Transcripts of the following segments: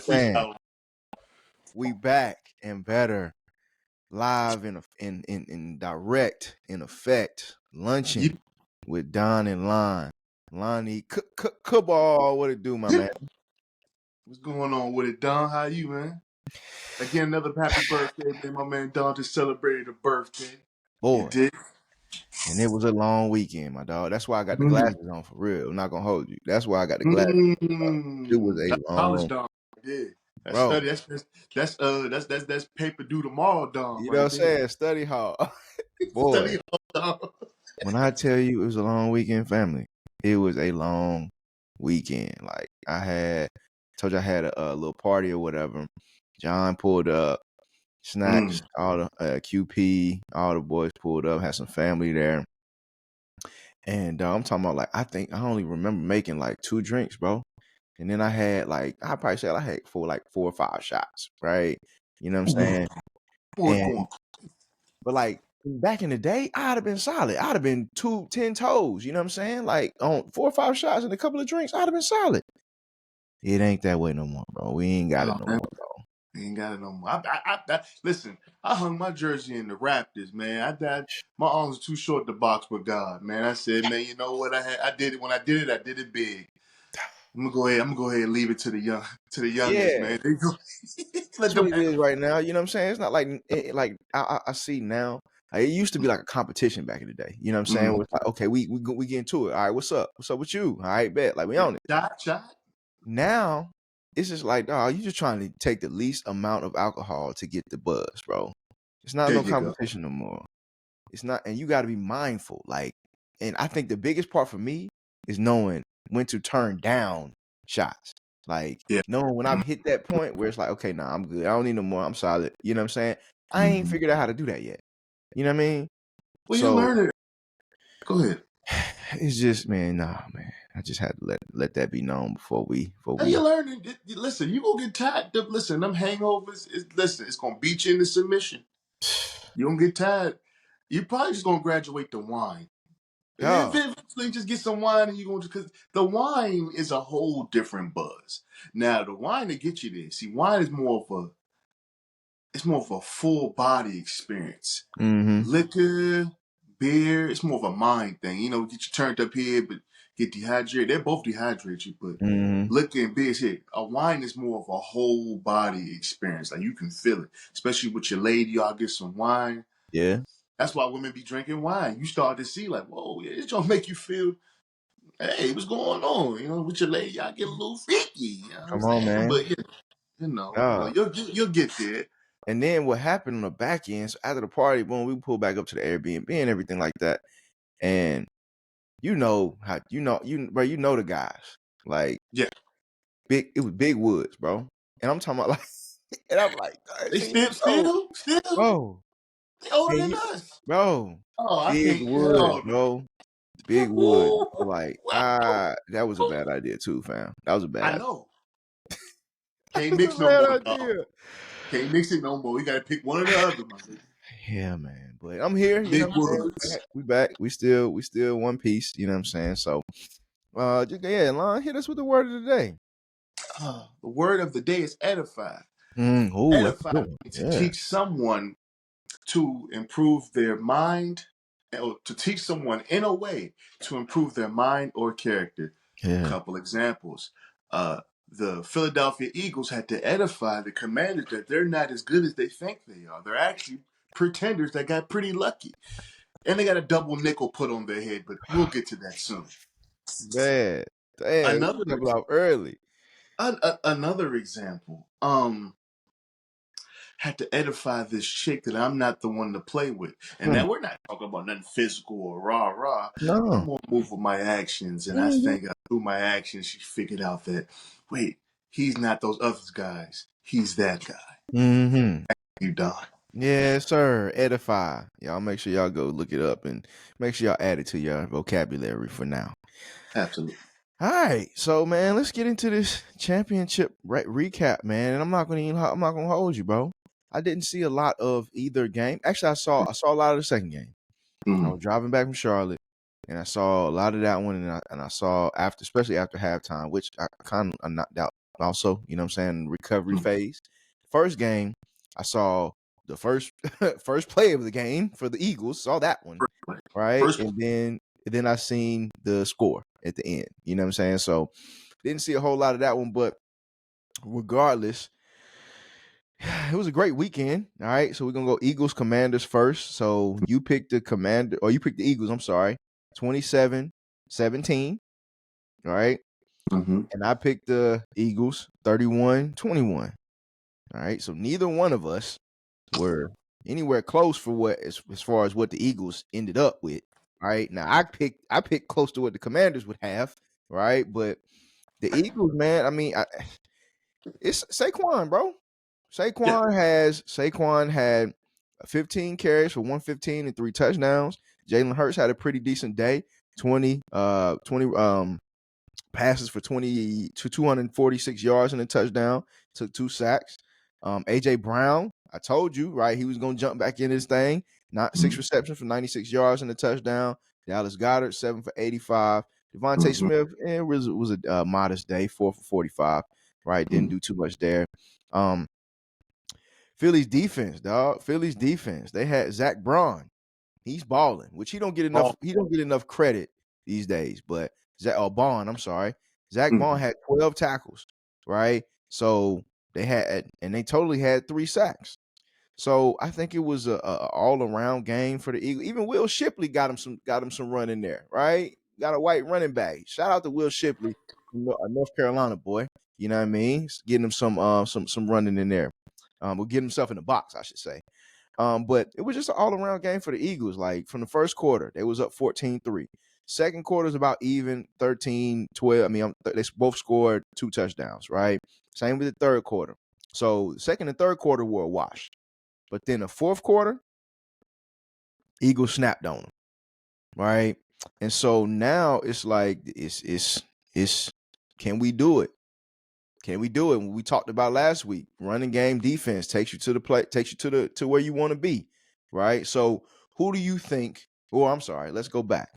saying freestyle. we back and better, live in direct in effect, You, lunching with Don and Lon. Lonnie, cabal, what it do, my man? what's going on with it, Don? How you, man? Again, another happy birthday, man. My man Don just celebrated a birthday. You Boy, did? and it was a long weekend, my dog. That's why I got the Mm. glasses on for real. I'm not gonna hold you. That's why I got the glasses. It was Mm. a That's college long, Don. Yeah. That's bro. study. That's paper due tomorrow, Don, You know what right I'm there. saying? Study hall, boy. Study hall, Don. When I tell you it was a long weekend, family, it was a long weekend. Like told you I had a little party or whatever. John pulled up, snacks, Mm. all the QP, all the boys pulled up, had some family there. And I'm talking about like I only remember making like 2 drinks, bro. And then I had like I probably said I had 4 or 5 shots, right? You know what I'm saying? Boy, And going. but like back in the day, I'd have been solid. I'd have been 10 toes. You know what I'm saying? Like on 4 or 5 shots and a couple of drinks, I'd have been solid. It ain't that way no more, bro. We ain't got it Oh, no man. more, bro. He ain't got it no more. Listen, I hung my jersey in the Raptors, man. My arms were too short to box with God, man. I said, man, you know what? I did it. When I did it big. I'm gonna go ahead and leave it to the youngest, Yeah, man. They go, that's let what them it have. is right now. You know what I'm saying? It's not like like I see now. Like, it used to be like a competition back in the day. You know what I'm saying? Mm. It's like, okay, we get into it. All right, what's up? What's up with you? All right, bet. Like we Yeah, on it. shot. Now it's just like, dog, you just trying to take the least amount of alcohol to get the buzz, bro. It's not There no you go. competition no more. It's not, and you got to be mindful. Like, and I think the biggest part for me is knowing when to turn down shots. Like Yeah. knowing when I've hit that point where it's like, okay, nah, I'm good. I don't need no more. I'm solid. You know what I'm saying? I ain't Mm-hmm. figured out how to do that yet. You know what I mean? Well, you So learn it. Go ahead. it's just, man, nah, man. I just had to let that be known before we Hey, you learn it. Listen, you gonna get tired. Listen, them hangovers. Listen, it's gonna beat you into submission. You gonna get tired. You probably just gonna graduate to wine. yeah. Eventually, just get some wine, and you're going to, because the wine is a whole different buzz. Now, the wine that gets you there. See, wine is more of a full body experience. Mm-hmm. Liquor, beer, it's more of a mind thing. You know, get you turned up here, but get dehydrated. They both dehydrate you, but Mm-hmm. liquor and beer is here. A wine is more of a whole body experience. Like you can feel it, especially with your lady. Y'all get some wine. Yeah. That's why women be drinking wine. You start to see like, whoa, yeah, it's gonna make you feel, hey, what's going on? You know, with your lady, y'all get a little freaky. You know what I'm Come on, saying? man. But Yeah. you'll get there. And then what happened on the back end? So after the party, boom, we pulled back up to the Airbnb and everything like that. And you know how you know the guys. Like Yeah, it was Big Woods, bro. And I'm talking about like and I'm like they 13 still, years old. still, still, Bro. they older And than you us. bro, Oh, I Big can't. Woods, Hell bro. Big Woods. no. Like, that was a bad idea too, fam. That was a bad I idea. know. Can't That was mix a no bad more, dog. idea. Can't mix it no more. You gotta pick one or the other, my nigga. Yeah, man. But I'm here, you know Big what I'm saying? Woods. We back. We still one piece, you know what I'm saying? So yeah, Lon, hit us with the word of the day. The word of the day is edify. Ooh, that's a Edify good one. means to Yeah. teach someone to improve their mind, or to teach someone in a way to improve their mind or character. Yeah. Couple examples. The Philadelphia Eagles had to edify the Commanders that they're not as good as they think they are. They're actually pretenders that got pretty lucky. And they got a double nickel put on their head, but we'll get to that soon. Man. Damn, we Another jumping off early. another example. Had to edify this chick that I'm not the one to play with. And Hmm. now we're not talking about nothing physical or rah. I'm No. gonna move with my actions, and I Mm-hmm. think through my actions she figured out that wait, he's not those other guys. He's that guy. Mm-hmm. You done. Yes, sir. Edify. Y'all make sure y'all go look it up and make sure y'all add it to your vocabulary for now. Absolutely. All right, so man, let's get into this championship recap, man. And I'm not gonna hold you, bro. I didn't see a lot of either game. Actually, I saw a lot of the second game. I Mm. was driving back from Charlotte, and I saw a lot of that one, and I saw after, especially after halftime, which I kind of knocked out also, you know what I'm saying, recovery phase. First game, I saw the first first play of the game for the Eagles, saw that one, right? First, And then I seen the score at the end. You know what I'm saying? So didn't see a whole lot of that one, but regardless, it was a great weekend. All right. So we're gonna go Eagles Commanders first. So you picked the Commander or you picked the Eagles, I'm sorry, 27-17. All right. mm-hmm. And I picked the Eagles 31-21. All right. So neither one of us were anywhere close for what as far as what the Eagles ended up with. Right. Now I picked close to what the Commanders would have, right? But the Eagles, man, I mean, it's Saquon, bro. Yeah. Saquon had 15 carries for 115 and 3 touchdowns. Jalen Hurts had a pretty decent day. 20 passes for 20 to 246 yards and a touchdown. Took 2 sacks. AJ Brown, I told you, right? He was gonna jump back in this thing. Not six Mm-hmm. receptions for 96 yards and a touchdown. Dallas Goedert, 7 for 85. Devontae Mm-hmm. Smith, was a modest day, 4 for 45. Right, didn't do too much there. Um, Philly's defense, dog. Philly's defense. They had Zach Braun. He's balling, which he don't get enough. Oh, He don't get enough credit these days. But Zach Bond, I'm sorry, Zach mm-hmm. Bond had 12 tackles, right? So they totally had 3 sacks. So I think it was a all around game for the Eagles. Even Will Shipley got him some run in there, right? Got a white running back. Shout out to Will Shipley, North Carolina boy. You know what I mean? Getting him some running in there. Or getting himself in the box, I should say. But it was just an all around game for the Eagles. Like from the first quarter, they was up 14-3. Second quarter is about even 13-12. I mean, they both scored 2 touchdowns, right? Same with the third quarter. So second and third quarter were a wash. But then the fourth quarter, Eagles snapped on them, right? And so now it's like it's can we do it? Can we do it? When we talked about last week, running game defense takes you to the play, takes you to where you want to be, right? So who do you think? Oh, I'm sorry. Let's go back.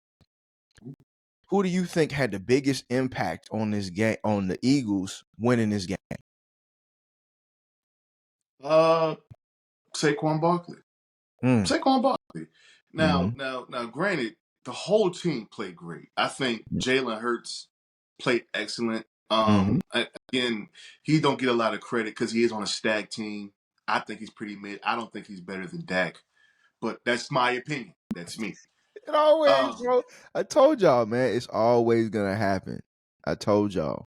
Who do you think had the biggest impact on this game on the Eagles winning this game? uh, Saquon Barkley. Mm, Saquon Barkley. Now, mm-hmm, now, now. Granted, the whole team played great. I think Jalen Hurts played excellent. mm-hmm. Again, he don't get a lot of credit because he is on a stag team. I think he's pretty mid. I don't think he's better than Dak, but that's my opinion. That's me. It always, Um, bro. I told y'all, man. It's always gonna happen. I told y'all.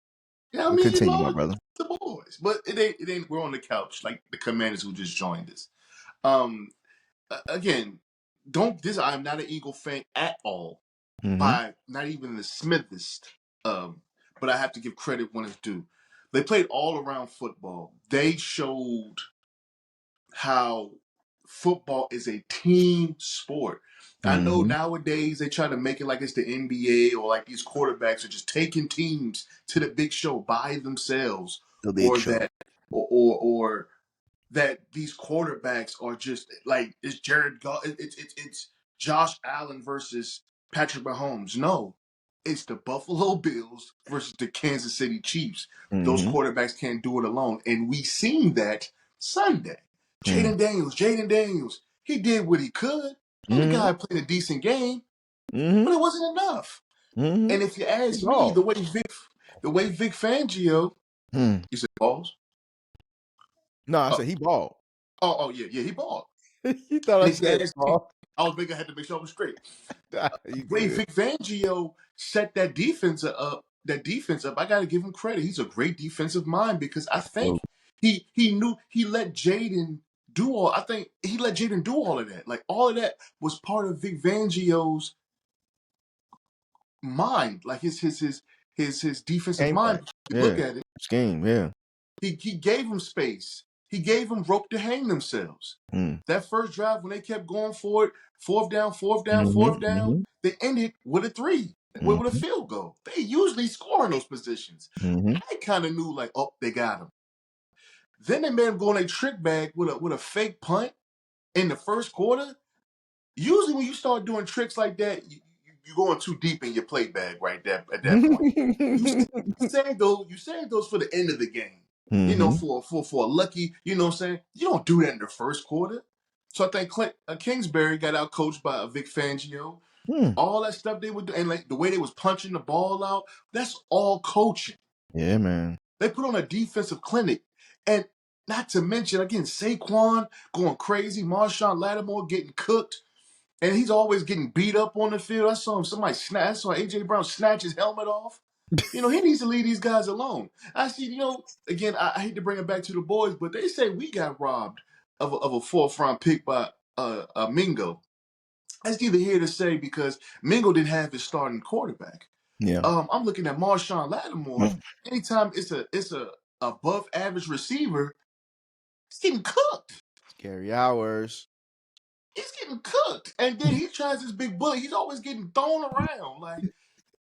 yeah, I But mean, you continue, my know, brother. the boys, but it ain't. It ain't. We're on the couch like the Commanders who just joined us. Um, again, don't this. I'm not an Eagle fan at all. Mm-hmm. By not even the smithest. But I have to give credit when it's due. They played all around football. They showed how football is a team sport. I know Mm-hmm. nowadays they try to make it like it's the NBA or like these quarterbacks are just taking teams to the big show by themselves, The big or show. that, or that these quarterbacks are just like it's Jared Goff, it's Josh Allen versus Patrick Mahomes. No, it's the Buffalo Bills versus the Kansas City Chiefs. Those Mm-hmm. quarterbacks can't do it alone, and we seen that Sunday. Mm-hmm. Jaden Daniels, he did what he could. And the Mm-hmm. guy played a decent game, Mm-hmm. but it wasn't enough. Mm-hmm. And if you He ask me, balled. the way Vic Fangio, Hmm. you said balls. No, I Oh, said he balled. yeah, he balled. You thought And I if you said ask me, ball. I had to make sure I was straight. Nah, you The way good. Vic Fangio set that defense up, I got to give him credit. He's a great defensive mind because I think Absolutely. he knew he let Jaden do all. I think he let Jaden do all of that. Like all of that was part of Vic Fangio's mind, like his defensive Game plan. mind. You look Yeah. at it. Scheme. Yeah. He gave him space. He gave him rope to hang themselves. Mm. That first drive when they kept going for it, fourth down, fourth down, fourth Mm-hmm. down, Mm-hmm. they ended with a three, with a Mm-hmm. field goal. They usually score in those positions. Mm-hmm. I kind of knew like, oh, they got him. Then they made him go in a trick bag with a fake punt in the first quarter. Usually when you start doing tricks like that, you going too deep in your play bag right there at that point. You saying those for the end of the game. You know, Mm-hmm. for a lucky, you know what I'm saying? You don't do that in the first quarter. So I think Kingsbury got out coached by Vic Fangio. Hmm. All that stuff they would do, and like the way they was punching the ball out, that's all coaching. Yeah, man. They put on a defensive clinic. And not to mention, again, Saquon going crazy, Marshawn Lattimore getting cooked, and he's always getting beat up on the field. I saw A.J. Brown snatch his helmet off. You know, he needs to leave these guys alone. I see, you know, again, I hate to bring it back to the boys, but they say we got robbed of a fourth round pick by Mingo. That's neither here to say because Mingo didn't have his starting quarterback. Yeah. I'm looking at Marshawn Lattimore. Anytime it's a above average receiver, he's getting cooked. Scary hours. He's getting cooked. And then he tries his big bully. He's always getting thrown around. Like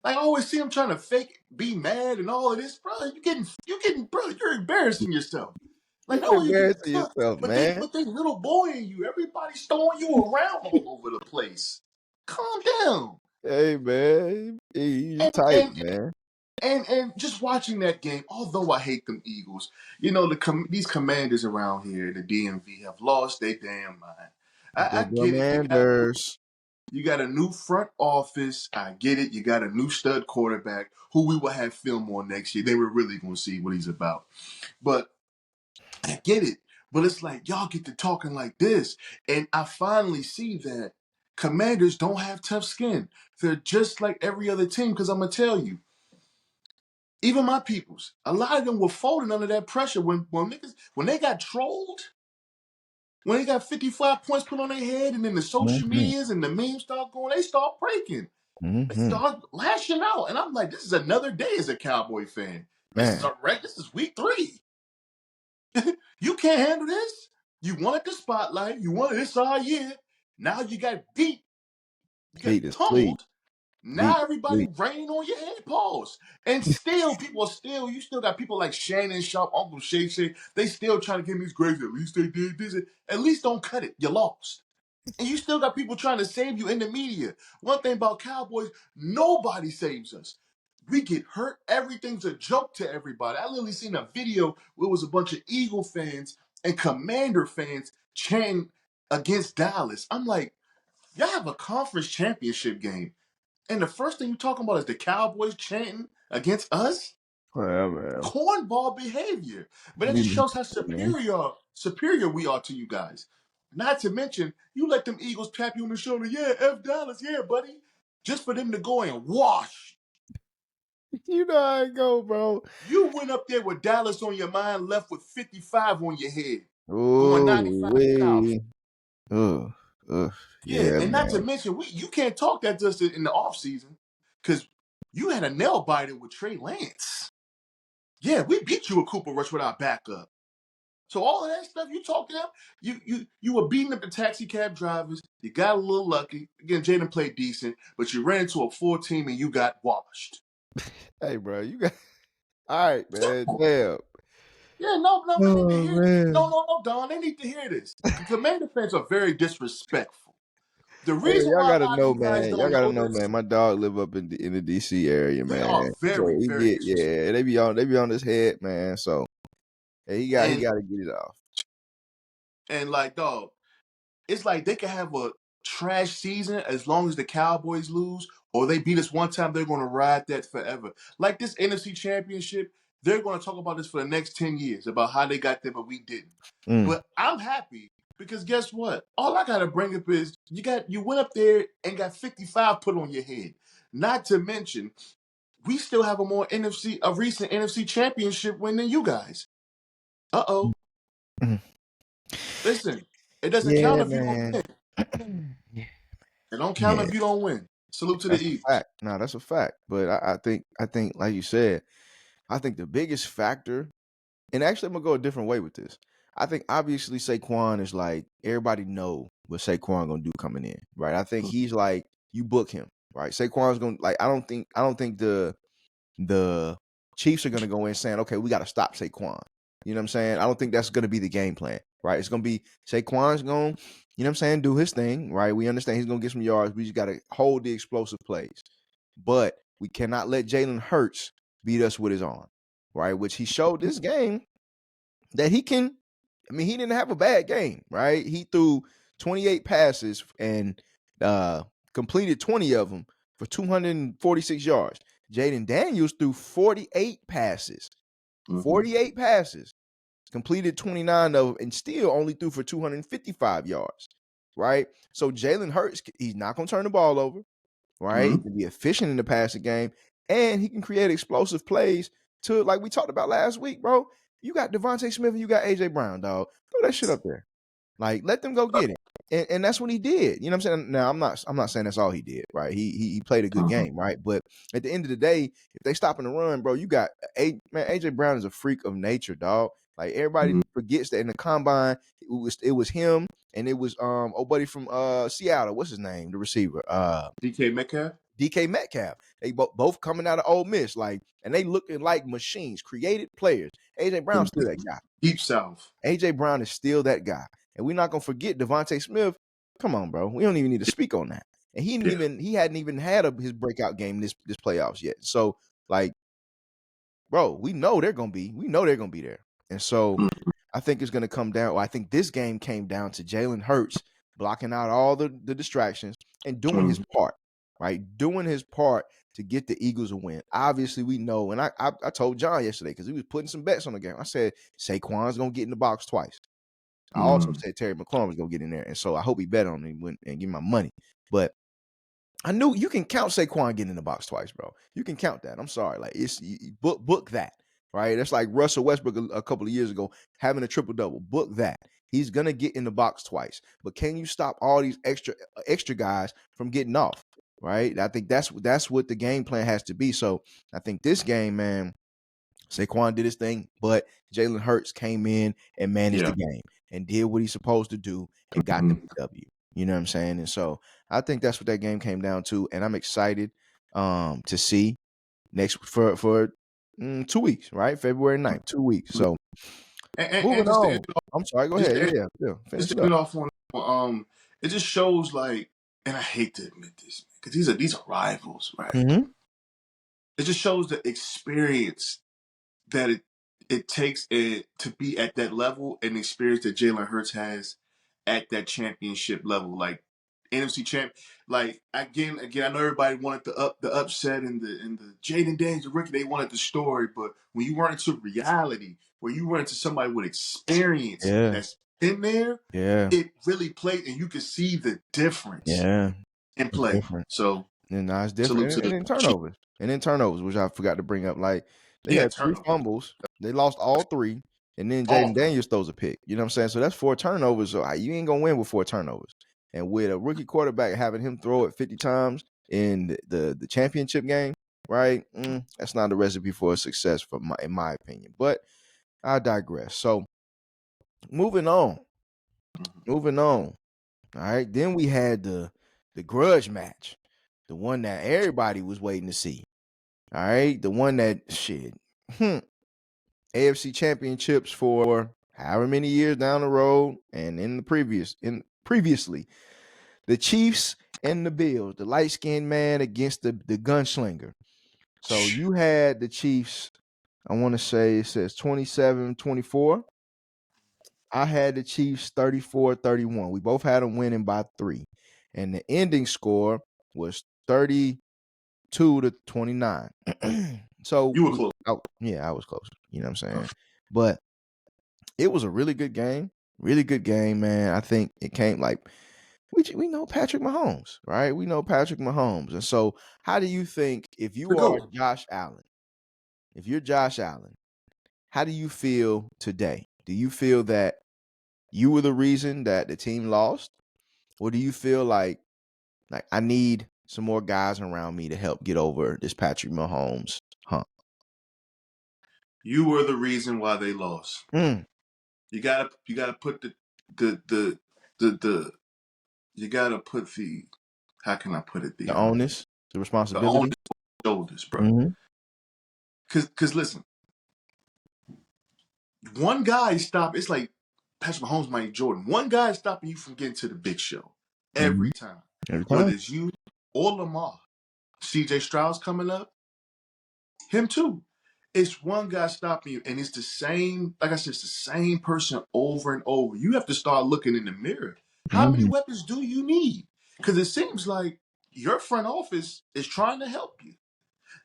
I always see him trying to fake be mad and all of this, bro. You're embarrassing yourself. Like not You're only you getting embarrassing cooked, yourself, but they man. but they little boying you. Everybody's throwing you around all over the place. Calm down. Hey, man. He's And tight, and man. and just watching that game, although I hate them Eagles, you know these commanders around here, the DMV, have lost their damn mind. I The get it. Commanders. You got a new front office. I get it. You got a new stud quarterback who we will have film on next year. They were really going to see what he's about. But I get it. But it's like y'all get to talking like this, and I finally see that Commanders don't have tough skin. They're just like every other team. Because I'm gonna tell you. Even my peoples, a lot of them were folding under that pressure when they got trolled, when they got 55 points put on their head, and then the social Mm-hmm. medias and the memes start going, they start breaking. They Mm-hmm. start lashing out. And I'm like, this is another day as a Cowboy fan. Man. This is week 3. You can't handle this. You wanted the spotlight. You wanted this all year. Now you got beat. You got Beat this fleet. pummeled. Beat Now this everybody fleet. raining on your head, pause. And still, you still got people like Shannon Sharp, Uncle Shay Shay. They still trying to give me these grades. At least they did this. At least don't cut it. You lost. And you still got people trying to save you in the media. One thing about Cowboys, nobody saves us. We get hurt. Everything's a joke to everybody. I literally seen a video where it was a bunch of Eagle fans and Commander fans chanting against Dallas. I'm like, y'all have a conference championship game. And the first thing you're talking about is the Cowboys chanting against us? Well, man. Cornball behavior. But it just Leave shows how man. superior we are to you guys. Not to mention, you let them Eagles tap you on the shoulder. Yeah, F Dallas, yeah, buddy. Just for them to go and wash. You know how it go, bro. You went up there with Dallas on your mind, left with 55 on your head, going Oh, 95 south. wait. Ugh. Ugh. Yeah, Yeah, and not to man. mention, you can't talk that just in the offseason because you had a nail biter with Trey Lance. Yeah, we beat you with Cooper Rush with our backup. So all of that stuff you talking about, you were beating up the taxi cab drivers. You got a little lucky. Again, Jaden played decent, but you ran into a 4 team and you got washed. Hey, bro, you got all right, man. Simple. Damn. Yeah, no, they need to Oh hear this. man. No, Don, they need to hear this. Commander fans are very disrespectful. The Hey, reason y'all why a gotta lot of know, you guys man. Y'all don't gotta know know, this, man. My dog live up in the DC area, they are man. So very, he very get disrespectful. yeah, they be on his head, man. So hey, he And gotta get it off. like, dog, it's like they can have a trash season as long as the Cowboys lose or they beat us one time, they're going to ride that forever. Like this NFC championship, they're going to talk about this for the next 10 years about how they got there, but we didn't. Mm. But I'm happy because guess what? All I got to bring up is you went up there and got 55 put on your head. Not to mention, we still have a recent NFC championship win than you guys. Uh-oh. Mm. Listen, it doesn't count Yeah, if you don't man. win. Yeah. It don't count Yeah, if you don't win. Salute to the that's a Eagles. fact. No, that's a fact. But I think, like you said, I think the biggest factor, and actually I'm gonna go a different way with this. I think obviously Saquon is like everybody know what Saquon gonna do coming in, right? I think he's like you book him, right? Saquon's gonna like I don't think the Chiefs are gonna go in saying, okay, we gotta stop Saquon. You know what I'm saying? I don't think that's going to be the game plan, right? It's going to be Saquon's going, you know what I'm saying, do his thing, right? We understand he's going to get some yards. We just got to hold the explosive plays. But we cannot let Jalen Hurts beat us with his arm, right? Which he showed this game that he can. I mean, he didn't have a bad game, right? He threw 28 passes and completed 20 of them for 246 yards. Jaden Daniels threw 48 passes, 48 passes, completed 29 of them, and still only threw for 255 yards, right? So Jalen Hurts, he's not going to turn the ball over, right? He Mm-hmm. can be efficient in the passing game, and he can create explosive plays to, like we talked about last week, bro. You got Devontae Smith and you got AJ Brown, dog. Throw that shit up there. Like, let them go get it. And that's what he did. You know what I'm saying? Now, I'm not saying that's all he did, right? He played a good game, right? But at the end of the day, if they stop in the run, bro, you got AJ Brown is a freak of nature, dog. Like everybody forgets that in the combine, it was him and it was buddy from Seattle. What's his name? The receiver. DK Metcalf. DK Metcalf. They both coming out of Ole Miss, like, and they looking like machines, created players. AJ Brown's still that guy. Deep South. AJ Brown is still that guy. And we're not gonna forget Devontae Smith. Come on, bro. We don't even need to speak on that. And he hadn't even had his breakout game this playoffs yet. So, like, bro, we know they're gonna be there. And so I think it's gonna come down. Well, I think this game came down to Jalen Hurts blocking out all the distractions and doing his part, right? Doing his part to get the Eagles a win. Obviously, we know, and I told John yesterday because he was putting some bets on the game. I said Saquon's gonna get in the box twice. I also said Terry McLaurin was gonna get in there, and so I hope he bet on him and give my money. But I knew you can count Saquon getting in the box twice, bro. You can count that. I'm sorry, like it's book that, right? That's like Russell Westbrook a couple of years ago having a triple double. Book that. He's gonna get in the box twice, but can you stop all these extra guys from getting off? Right? I think that's what the game plan has to be. So I think this game, man, Saquon did his thing, but Jalen Hurts came in and managed the game and did what he's supposed to do and got the W. You know what I'm saying? And so I think that's what that game came down to, and I'm excited to see next for 2 weeks, right? February 9th, 2 weeks. So And moving just to end on. it off, I'm sorry. Go just ahead. to end, Yeah. just Finish to it end up. it off on it just shows like, and I hate to admit this because these are rivals, right? Mm-hmm. It just shows the experience that it takes it to be at that level and the experience that Jalen Hurts has at that championship level, like NFC champ. Like again, I know everybody wanted the upset and the Jaden Daniels, the rookie. They wanted the story, but when you run into reality, where you run into somebody with experience Yeah. that's in there, Yeah. it really played, and you can see the difference Yeah. in It's play. different. So And now it's salute different. to And the then Chiefs. turnovers. And then turnovers, which I forgot to bring up. Like they Yeah, had 3 turnover. fumbles. They lost all 3. And then All Jaden Daniels throws a pick. You know what I'm saying? So that's 4 turnovers. So you ain't gonna win with 4 turnovers. And with a rookie quarterback having him throw it 50 times in the championship game, right? That's not a recipe for a success in my opinion. But I digress. So moving on. Moving on. All right. Then we had the grudge match. The one that everybody was waiting to see. All right. The one that shit. AFC championships for however many years down the road and previously. The Chiefs and the Bills, the light-skinned man against the gunslinger. So you had the Chiefs, I want to say it says 27-24. I had the Chiefs 34-31. We both had them winning by 3. And the ending score was 32-29. So you were close. I was close. You know what I'm saying? But it was a really good game. Really good game, man. I think it came like we know Patrick Mahomes, right? We know Patrick Mahomes. And so how do you think if The you are goat. Josh Allen, if you're Josh Allen, how do you feel today? Do you feel that you were the reason that the team lost? Or do you feel like I need some more guys around me to help get over this Patrick Mahomes hump? You were the reason why they lost. Mm. You gotta put the you gotta put the how can I put it The onus, the the onus responsibility. on your shoulders, bro. Mm-hmm. Cause listen, one guy stop. It's like Patrick Mahomes, Mike Jordan. One guy is stopping you from getting to the big show Mm-hmm. every time. Every Whether time. it's you or Lamar, C.J. Stroud's coming up, him too. It's one guy stopping you, and it's the same. Like I said, it's the same person over and over. You have to start looking in the mirror. How many Mm-hmm. weapons do you need? Because it seems like your front office is trying to help you.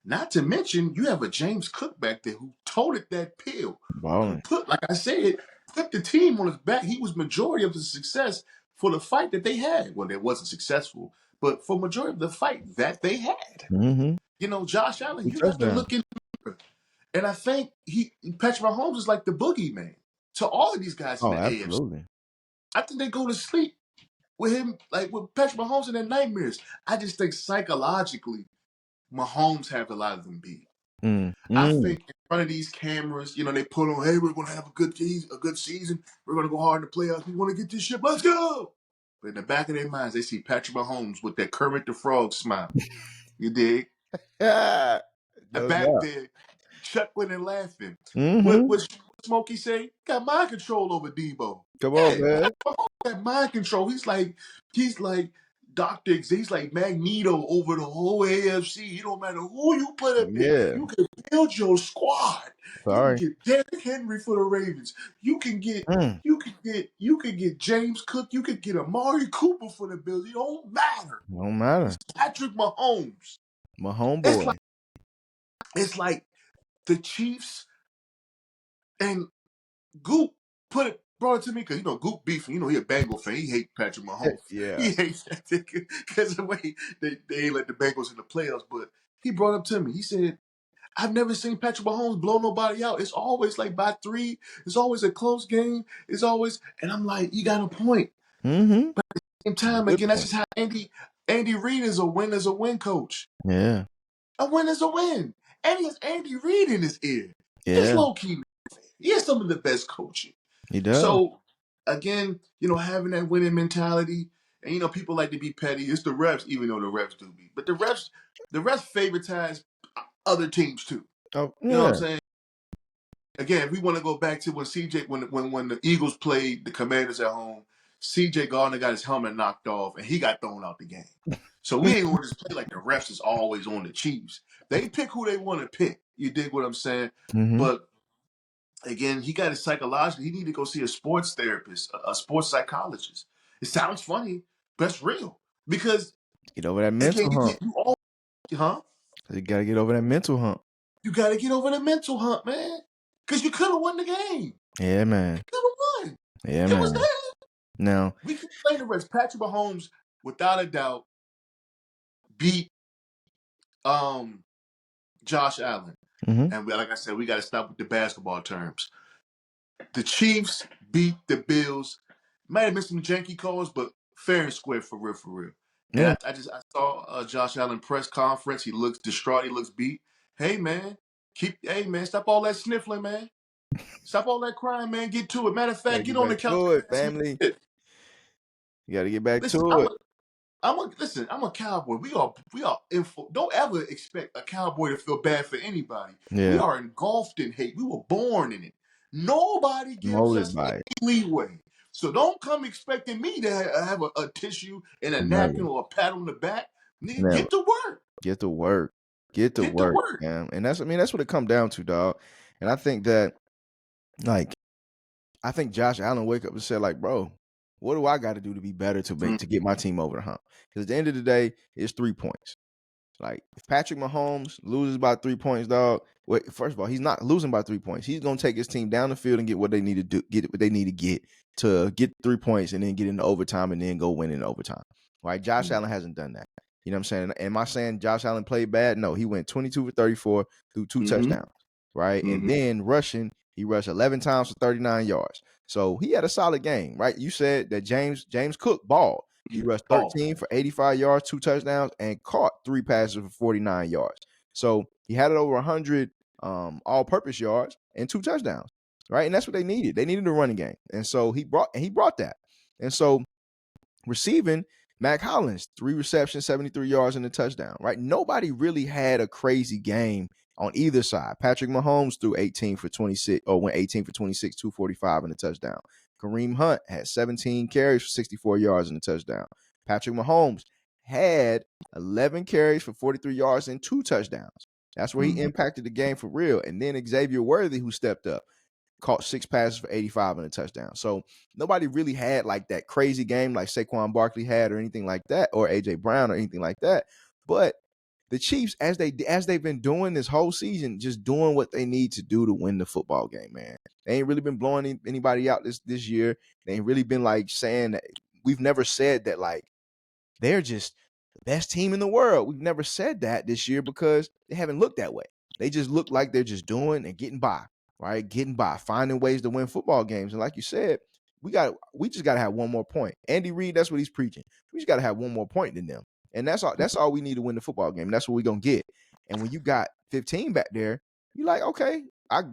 Not to mention, you have a James Cook back there who toted that pill, who Balling. put, like I said, put the team on his back. He was majority of the success for the fight that they had. Well, it wasn't successful, but for majority of the fight that they had. Mm-hmm. You know, Josh Allen, 2 you got to touchdowns. look in the mirror. And I think Patrick Mahomes is like the boogeyman to all of these guys in Oh, the AFC. absolutely. I think they go to sleep with him, like with Patrick Mahomes in their nightmares. I just think psychologically, Mahomes have a lot of them beat. I Mm-hmm. think in front of these cameras, you know, they put on, hey, we're going to have a good season. We're going to go hard in the playoffs. We want to get this shit. Let's go. But in the back of their minds, they see Patrick Mahomes with that Kermit the Frog smile. You dig? Yeah. No Back doubt. there, chuckling and laughing. What Mm-hmm. what Smokey say? Got mind control over Debo. Come on, Yeah, man. got mind control. He's like Dr. He's like Magneto over the whole AFC. It don't matter who you put up there. Yeah. You can build your squad. You can Sorry. get Derrick Henry for the Ravens. You can get Mm. James Cook. You could get Amari Cooper for the Bills. It don't matter. Don't It's matter. Patrick Mahomes. My It's like homeboy. the Chiefs and Goop brought it to me because you know Goop beefing. You know he a Bengal fan. He hates Patrick Mahomes. Yeah. He hates that because the way they ain't let the Bengals in the playoffs. But he brought up to me. He said, "I've never seen Patrick Mahomes blow nobody out. It's always like by 3. It's always a close game. It's always." And I'm like, "You got a point." Mm-hmm. Same time Good again, that's point. just how Andy Reid is a win coach. Yeah. A win is a win. And he has Andy Reid in his ear. It's Yeah. low key. He has some of the best coaching. He does. So again, you know, having that winning mentality, and you know, people like to be petty. It's the refs, even though the refs do be, but the refs favoritize other teams too. Oh, You know what yeah. I'm saying? Again, if we want to go back to when CJ, when the Eagles played the Commanders at home, CJ Gardner got his helmet knocked off and he got thrown out the game. So we ain't going to just play like the refs is always on the Chiefs. They pick who they want to pick. You dig what I'm saying? Mm-hmm. But again, he got it psychologically. He need to go see a sports therapist, a sports psychologist. It sounds funny, but it's real. Because Get over that again, mental hump. You gotta get over that mental hump. You got to get over the mental hump, man. Because you could have won the game. Yeah, man. Could have won. Yeah, It was man. there. Now, We can play the rest. Patrick Mahomes, without a doubt, beat Josh Allen. mm-hmm. And like I said, we got to stop with the basketball terms. The Chiefs beat the Bills. Might have missed some janky calls, but fair and square for real, for real. And Yeah. I saw Josh Allen press conference. He looks distraught. He looks beat. Hey man, stop all that sniffling, man. Stop all that crying, man. Get to it. Matter of Gotta fact, get get on the back couch. to it, family. You gotta get back Listen, to it. I'm a cowboy. We are info. Don't ever expect a cowboy to feel bad for anybody. We Yeah. are engulfed in hate. We were born in it. Nobody gives Molded us by it. any leeway. So don't come expecting me to have a tissue and a Never. napkin or a pat on the back. Nigga, Never. get to work. Get to work. Get to Get to work, work. man. And that's what it comes down to, dog. And I think that, like, Josh Allen wake up and said, like, bro, what do I got to do to be better to get my team over the hump? Because at the end of the day, it's 3 points. Like, if Patrick Mahomes loses by 3 points, dog. Wait, first of all, he's not losing by 3 points. He's gonna take his team down the field and get what they need to do, get what they need to get 3 points, and then get into overtime and then go win in overtime. Right? Josh Allen hasn't done that. You know what I'm saying? Am I saying Josh Allen played bad? No, he went 22 for 34 through 2 touchdowns. Right? And then rushing, he rushed 11 times for 39 yards. So he had a solid game, right? You said that James Cook balled. He rushed 13 for 85 yards, 2 touchdowns, and caught 3 passes for 49 yards. So he had it over 100 all-purpose yards and 2 touchdowns, right? And that's what they needed. They needed a running game, and so he brought that. And so receiving, Mac Hollins, 3 receptions, 73 yards, and a touchdown, right? Nobody really had a crazy game on either side. Patrick Mahomes threw 18 for 26, or went 18 for 26, 245 and a touchdown. Kareem Hunt had 17 carries for 64 yards and a touchdown. Patrick Mahomes had 11 carries for 43 yards and 2 touchdowns. That's where he impacted the game for real. And then Xavier Worthy, who stepped up, caught 6 passes for 85 and a touchdown. So nobody really had like that crazy game like Saquon Barkley had or anything like that, or AJ Brown or anything like that. But the Chiefs, as they've been doing this whole season, just doing what they need to do to win the football game, man. They ain't really been blowing anybody out this year. They ain't really been like saying that. We've never said that like they're just the best team in the world. We've never said that this year because they haven't looked that way. They just look like they're just doing and getting by, right? Getting by, finding ways to win football games. And like you said, we just got to have one more point. Andy Reid, that's what he's preaching. We just got to have one more point than them. And that's all we need to win the football game. That's what we're going to get. And when you got 15 back there, you're like, okay,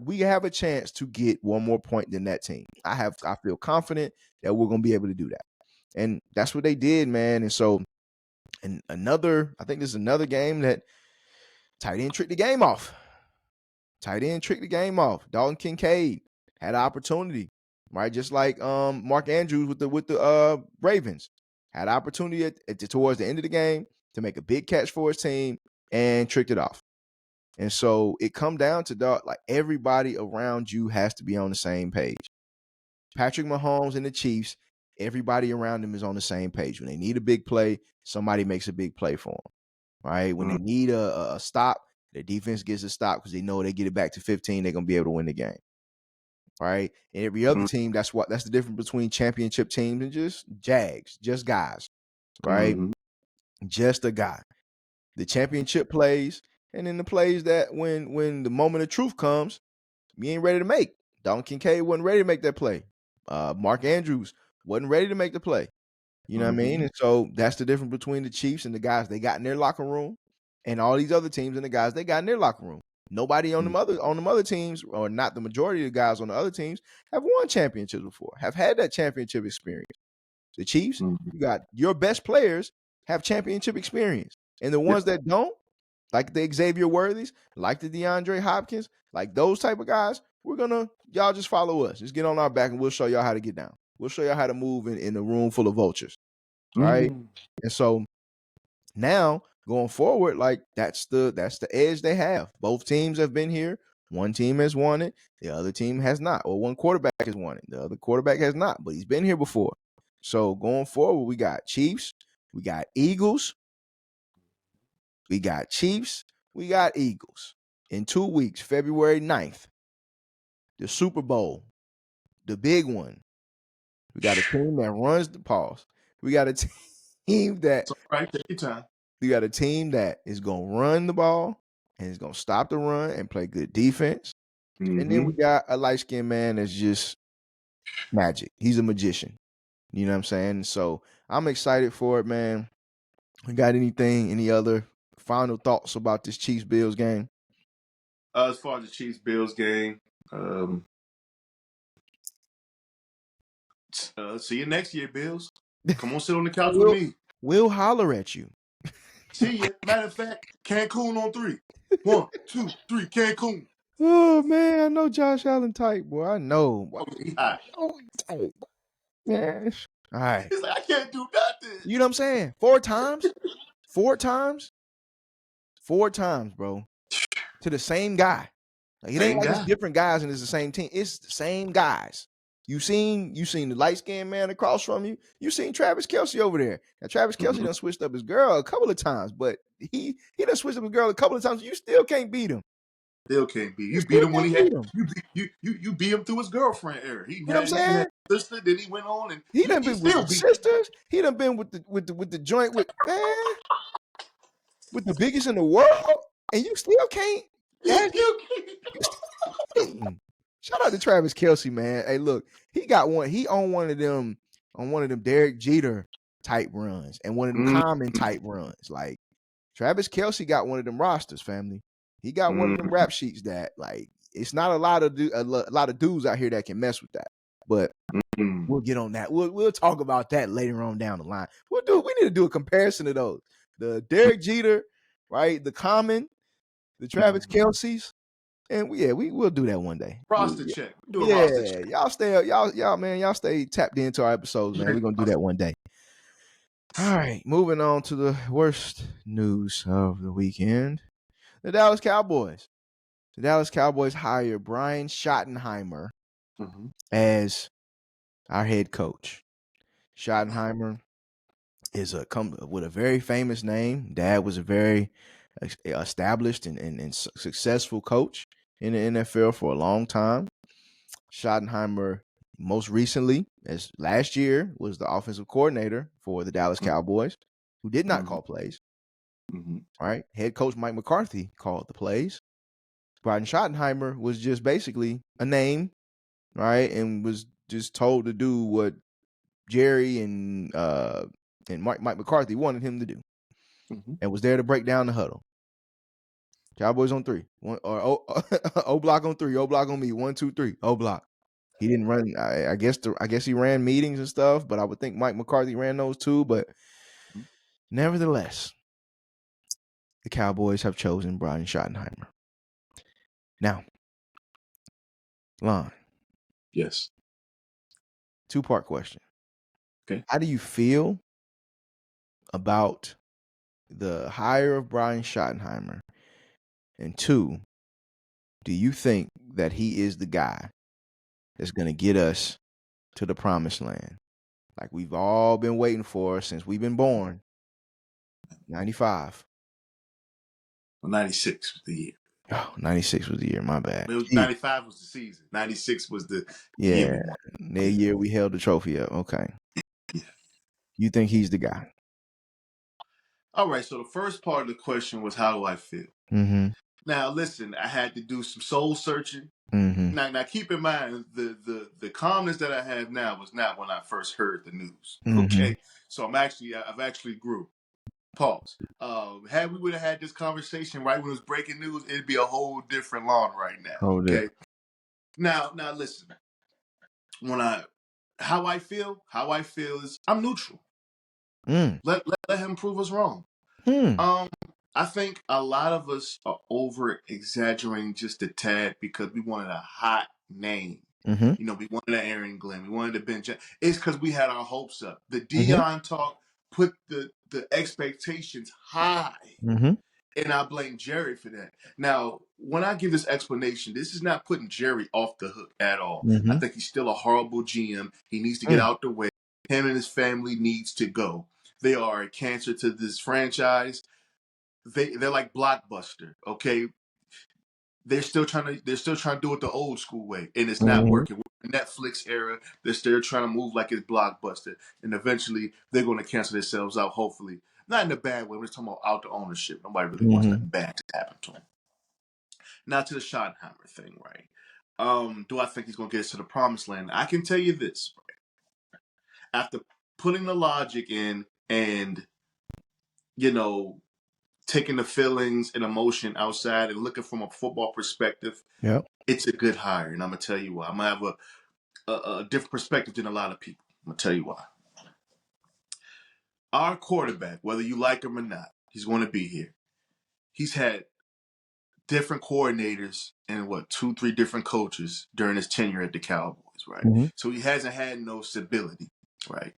we have a chance to get one more point than that team. I feel confident that we're going to be able to do that. And that's what they did, man. And so, and I think this is another game that tight end tricked the game off. Dalton Kincaid had an opportunity, right? Just like Mark Andrews with the Ravens had an opportunity towards the end of the game to make a big catch for his team and tricked it off. And so it come down to like everybody around you has to be on the same page. Patrick Mahomes and the Chiefs, everybody around them is on the same page. When they need a big play, somebody makes a big play for them, right? When they need a stop, their defense gets a stop because they know they get it back to 15, they're going to be able to win the game, right? And every other team, that's the difference between championship teams and just Jags, just guys, right? Just a guy. The championship plays, and then the plays that when the moment of truth comes, you ain't ready to make. Dalton Kincaid wasn't ready to make that play. Mark Andrews wasn't ready to make the play. You know what I mean? And so that's the difference between the Chiefs and the guys they got in their locker room and all these other teams and the guys they got in their locker room. Nobody on them other teams, or not the majority of the guys on the other teams, have won championships before, have had that championship experience. The Chiefs, you got your best players have championship experience. And the ones that don't, like the Xavier Worthies, like the DeAndre Hopkins, like those type of guys, y'all just follow us. Just get on our back and we'll show y'all how to get down. We'll show y'all how to move in a room full of vultures. Right. And so now going forward, like that's the edge they have. Both teams have been here. One team has won it. The other team has not. Or one quarterback has won it. The other quarterback has not, but he's been here before. So going forward, we got Chiefs, we got Eagles, we got Chiefs, we got Eagles. In 2 weeks, February 9th, the Super Bowl, the big one. We got a team that runs the pause. We got a team that right, take your time. We got a team that is gonna run the ball and is gonna stop the run and play good defense. And then we got a light-skinned man that's just magic. He's a magician. You know what I'm saying? So I'm excited for it, man. We got any other final thoughts about this Chiefs Bills game? As far as the Chiefs Bills game, see you next year, Bills. Come on, sit on the couch with me. We'll holler at you. See you. Matter of fact, Cancun on 3. 1, 2, 3, Cancun. Oh man, I know Josh Allen tight, boy. I know. Oh, he hot. Oh, tight. Yeah. All right. He's like, I can't do nothing. You know what I'm saying? 4 times? 4 times? 4 times, bro. To the same guy. Like it ain't like it's different guys and it's the same team. It's the same guys. You seen the light-skinned man across from you. You seen Travis Kelce over there. Now Travis Kelce done switched up his girl a couple of times, but he done switched up his girl a couple of times. You still can't beat him. Still can't beat. You beat him when he had you beat him through his girlfriend era. He had his sister, then he went on and he done been with the sisters. He done been with the joint with the biggest in the world, and you still can't. Shout out to Travis Kelce, man. Hey, look, he got one. He on one of them Derek Jeter type runs and one of them Common type runs. Like Travis Kelce got one of them rosters, family. He got one of them rap sheets that like it's not a lot of dudes out here that can mess with that. But we'll get on that. We'll talk about that later on down the line. We need to do a comparison of those. The Derek Jeter, right? The Common the Travis Kelce's, and we will do that one day. Roster check. We're doing roster Yeah, check. y'all stay, y'all stay tapped into our episodes, man. We're gonna do that one day. All right, moving on to the worst news of the weekend: the Dallas Cowboys. The Dallas Cowboys hire Brian Schottenheimer as our head coach. Schottenheimer is with a very famous name. Dad was a very established and successful coach in the NFL for a long time. Schottenheimer, most recently, as last year, was the offensive coordinator for the Dallas Cowboys, who did not call plays. Right? Head coach Mike McCarthy called the plays. Brian Schottenheimer was just basically a name, right, and was just told to do what Jerry and Mike McCarthy wanted him to do, and was there to break down the huddle. Cowboys on 3, O block on 3, O block on me, 1, 2, 3, O block. He didn't run. I guess he ran meetings and stuff, but I would think Mike McCarthy ran those too. But nevertheless, the Cowboys have chosen Brian Schottenheimer. Now, Lon. Yes. 2-part question. Okay. How do you feel about the hire of Brian Schottenheimer? And 2, do you think that he is the guy that's going to get us to the promised land? Like we've all been waiting for since we've been born. 95. Well, 96 was the year. Oh, 96 was the year. My bad. It was 95 was the season. 96 was the year we won. The year we held the trophy up. Okay. Yeah. You think he's the guy? All right. So the first part of the question was, how do I feel? Mm-hmm. Now, listen, I had to do some soul searching. Mm-hmm. Now, keep in mind the calmness that I have now was not when I first heard the news. Mm-hmm. Okay, so I've actually grew. Pause. Had we would have had this conversation right when it was breaking news, it'd be a whole different lawn right now. Okay. Now, listen. How I feel is I'm neutral. Let him prove us wrong. I think a lot of us are over exaggerating just a tad because we wanted a hot name. You know, we wanted an Aaron Glenn, we wanted a Ben. It's because we had our hopes up. The Dion talk put the expectations high, and I blame Jerry for that. Now, when I give this explanation, this is not putting Jerry off the hook at all. I think he's still a horrible GM. He needs to get out the way. Him and his family needs to go. They are a cancer to this franchise. They're like Blockbuster, okay? They're still trying to do it the old school way, and it's not working. We're in the Netflix era, they're still trying to move like it's Blockbuster, and eventually they're going to cancel themselves out. Hopefully, not in a bad way. We're just talking about out the ownership. Nobody really wants nothing bad to happen to him. Now to the Schottenheimer thing, right? Do I think he's going to get us to the promised land? I can tell you this, right? After putting the logic in and taking the feelings and emotion outside and looking from a football perspective, it's a good hire. And I'm going to tell you why. I'm going to have a different perspective than a lot of people. I'm going to tell you why. Our quarterback, whether you like him or not, he's going to be here. He's had different coordinators and 2-3 different coaches during his tenure at the Cowboys, right? So he hasn't had no stability, right?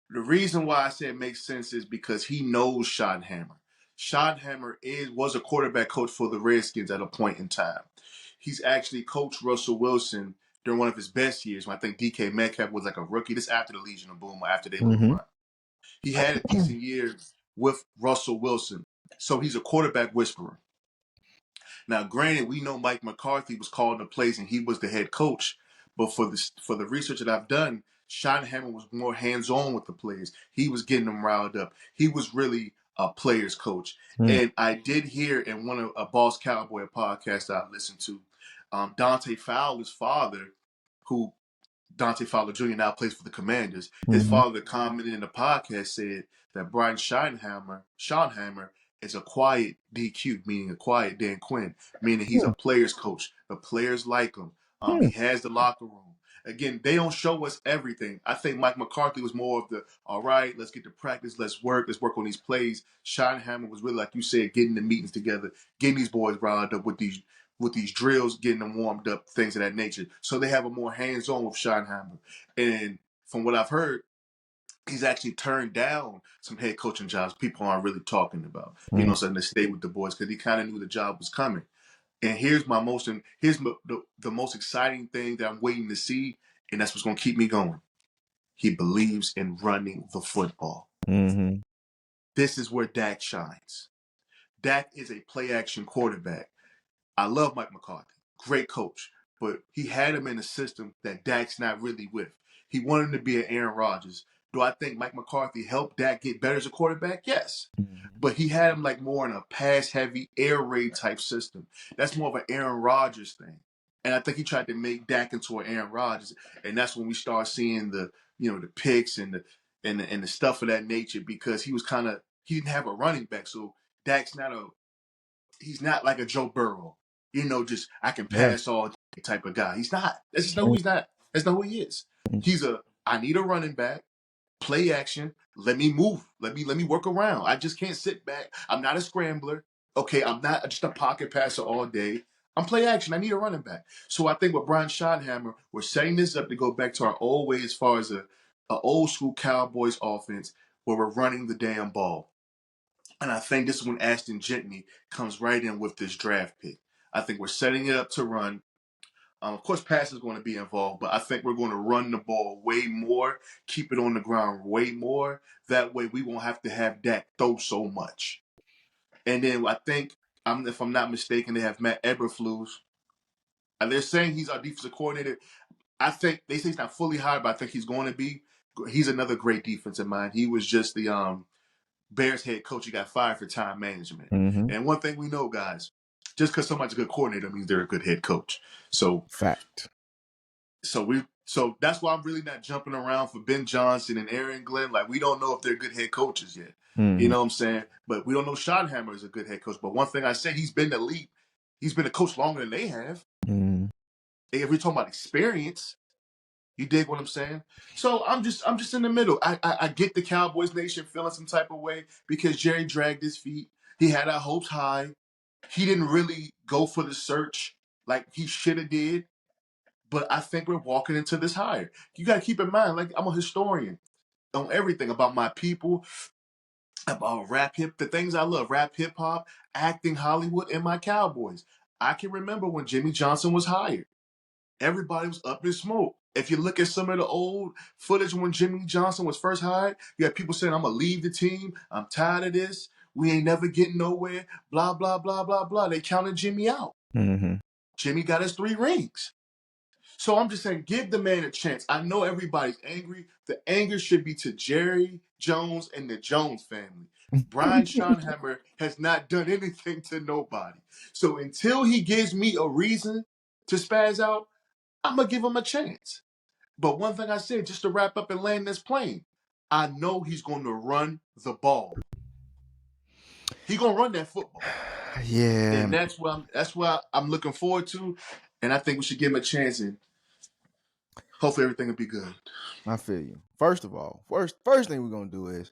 The reason why I say it makes sense is because he knows Schottenheimer. Schottenheimer was a quarterback coach for the Redskins at a point in time. He's actually coached Russell Wilson during one of his best years when I think DK Metcalf was like a rookie. This after the Legion of Boom, after they little run. He had a decent year with Russell Wilson. So he's a quarterback whisperer. Now, granted, we know Mike McCarthy was called to plays and he was the head coach. But for the research that I've done, Schottenheimer was more hands-on with the players. He was getting them riled up. He was really a player's coach. And I did hear in one of a Boss Cowboy podcast I listened to, Dante Fowler's father, who Dante Fowler Jr. now plays for the Commanders. His father commented in the podcast, said that Brian Schottenheimer is a quiet DQ, meaning a quiet Dan Quinn, meaning he's a player's coach. The players like him. He has the locker room. Again, they don't show us everything. I think Mike McCarthy was more of the, all right, let's get to practice, let's work on these plays. Schottenheimer was really, like you said, getting the meetings together, getting these boys riled up with these drills, getting them warmed up, things of that nature. So they have a more hands-on with Schottenheimer. And from what I've heard, he's actually turned down some head coaching jobs people aren't really talking about. Something to stay with the boys because he kind of knew the job was coming. And here's the most exciting thing that I'm waiting to see, and that's what's going to keep me going. He believes in running the football. Mm-hmm. This is where Dak shines. Dak is a play action quarterback. I love Mike McCarthy, great coach, but he had him in a system that Dak's not really with. He wanted him to be an Aaron Rodgers. Do I think Mike McCarthy helped Dak get better as a quarterback? Yes. Mm-hmm. But he had him like more in a pass heavy air raid type system. That's more of an Aaron Rodgers thing. And I think he tried to make Dak into an Aaron Rodgers. And that's when we start seeing the picks and the stuff of that nature because he didn't have a running back. So Dak's he's not like a Joe Burrow. Just I can Yeah. pass all day type of guy. He's not. That's just not who he's not. That's not who he is. I need a running back, play action. Let me move. Let me work around. I just can't sit back. I'm not a scrambler. Okay, I'm not just a pocket passer all day. I'm play action. I need a running back. So I think with Brian Schottenheimer, we're setting this up to go back to our old way as far as a old school Cowboys offense where we're running the damn ball. And I think this is when Ashton Jitney comes right in with this draft pick. I think we're setting it up to run. Of course, pass is going to be involved, but I think we're going to run the ball way more, keep it on the ground way more. That way, we won't have to have Dak throw so much. And then I think, if I'm not mistaken, they have Matt Eberflus. And they're saying he's our defensive coordinator. I think they say he's not fully hired, but I think he's going to be. He's another great defensive mind. He was just the Bears head coach. He got fired for time management. Mm-hmm. And one thing we know, guys, just because somebody's a good coordinator means they're a good head coach. So fact. So that's why I'm really not jumping around for Ben Johnson and Aaron Glenn. Like we don't know if they're good head coaches yet. Mm-hmm. You know what I'm saying? But we don't know Schottenheimer is a good head coach. But one thing I say, he's been the lead. He's been a coach longer than they have. Mm-hmm. If we're talking about experience, you dig what I'm saying? So I'm just in the middle. I get the Cowboys Nation feeling some type of way because Jerry dragged his feet. He had our hopes high. He didn't really go for the search like he should have did. But I think we're walking into this higher. You got to keep in mind, like I'm a historian on everything about my people, about the things I love, rap, hip hop, acting, Hollywood, and my Cowboys. I can remember when Jimmy Johnson was hired. Everybody was up in smoke. If you look at some of the old footage when Jimmy Johnson was first hired, you had people saying, I'm going to leave the team. I'm tired of this. We ain't never getting nowhere. Blah, blah, blah, blah, blah. They counted Jimmy out. Mm-hmm. Jimmy got his 3 rings. So I'm just saying, give the man a chance. I know everybody's angry. The anger should be to Jerry Jones and the Jones family. Brian Schottenheimer has not done anything to nobody. So until he gives me a reason to spaz out, I'm going to give him a chance. But one thing I said, just to wrap up and land this plane, I know he's going to run the ball. He's going to run that football. Yeah. And that's what I'm looking forward to. And I think we should give him a chance, and hopefully everything will be good. I feel you. First of all, first thing we're going to do is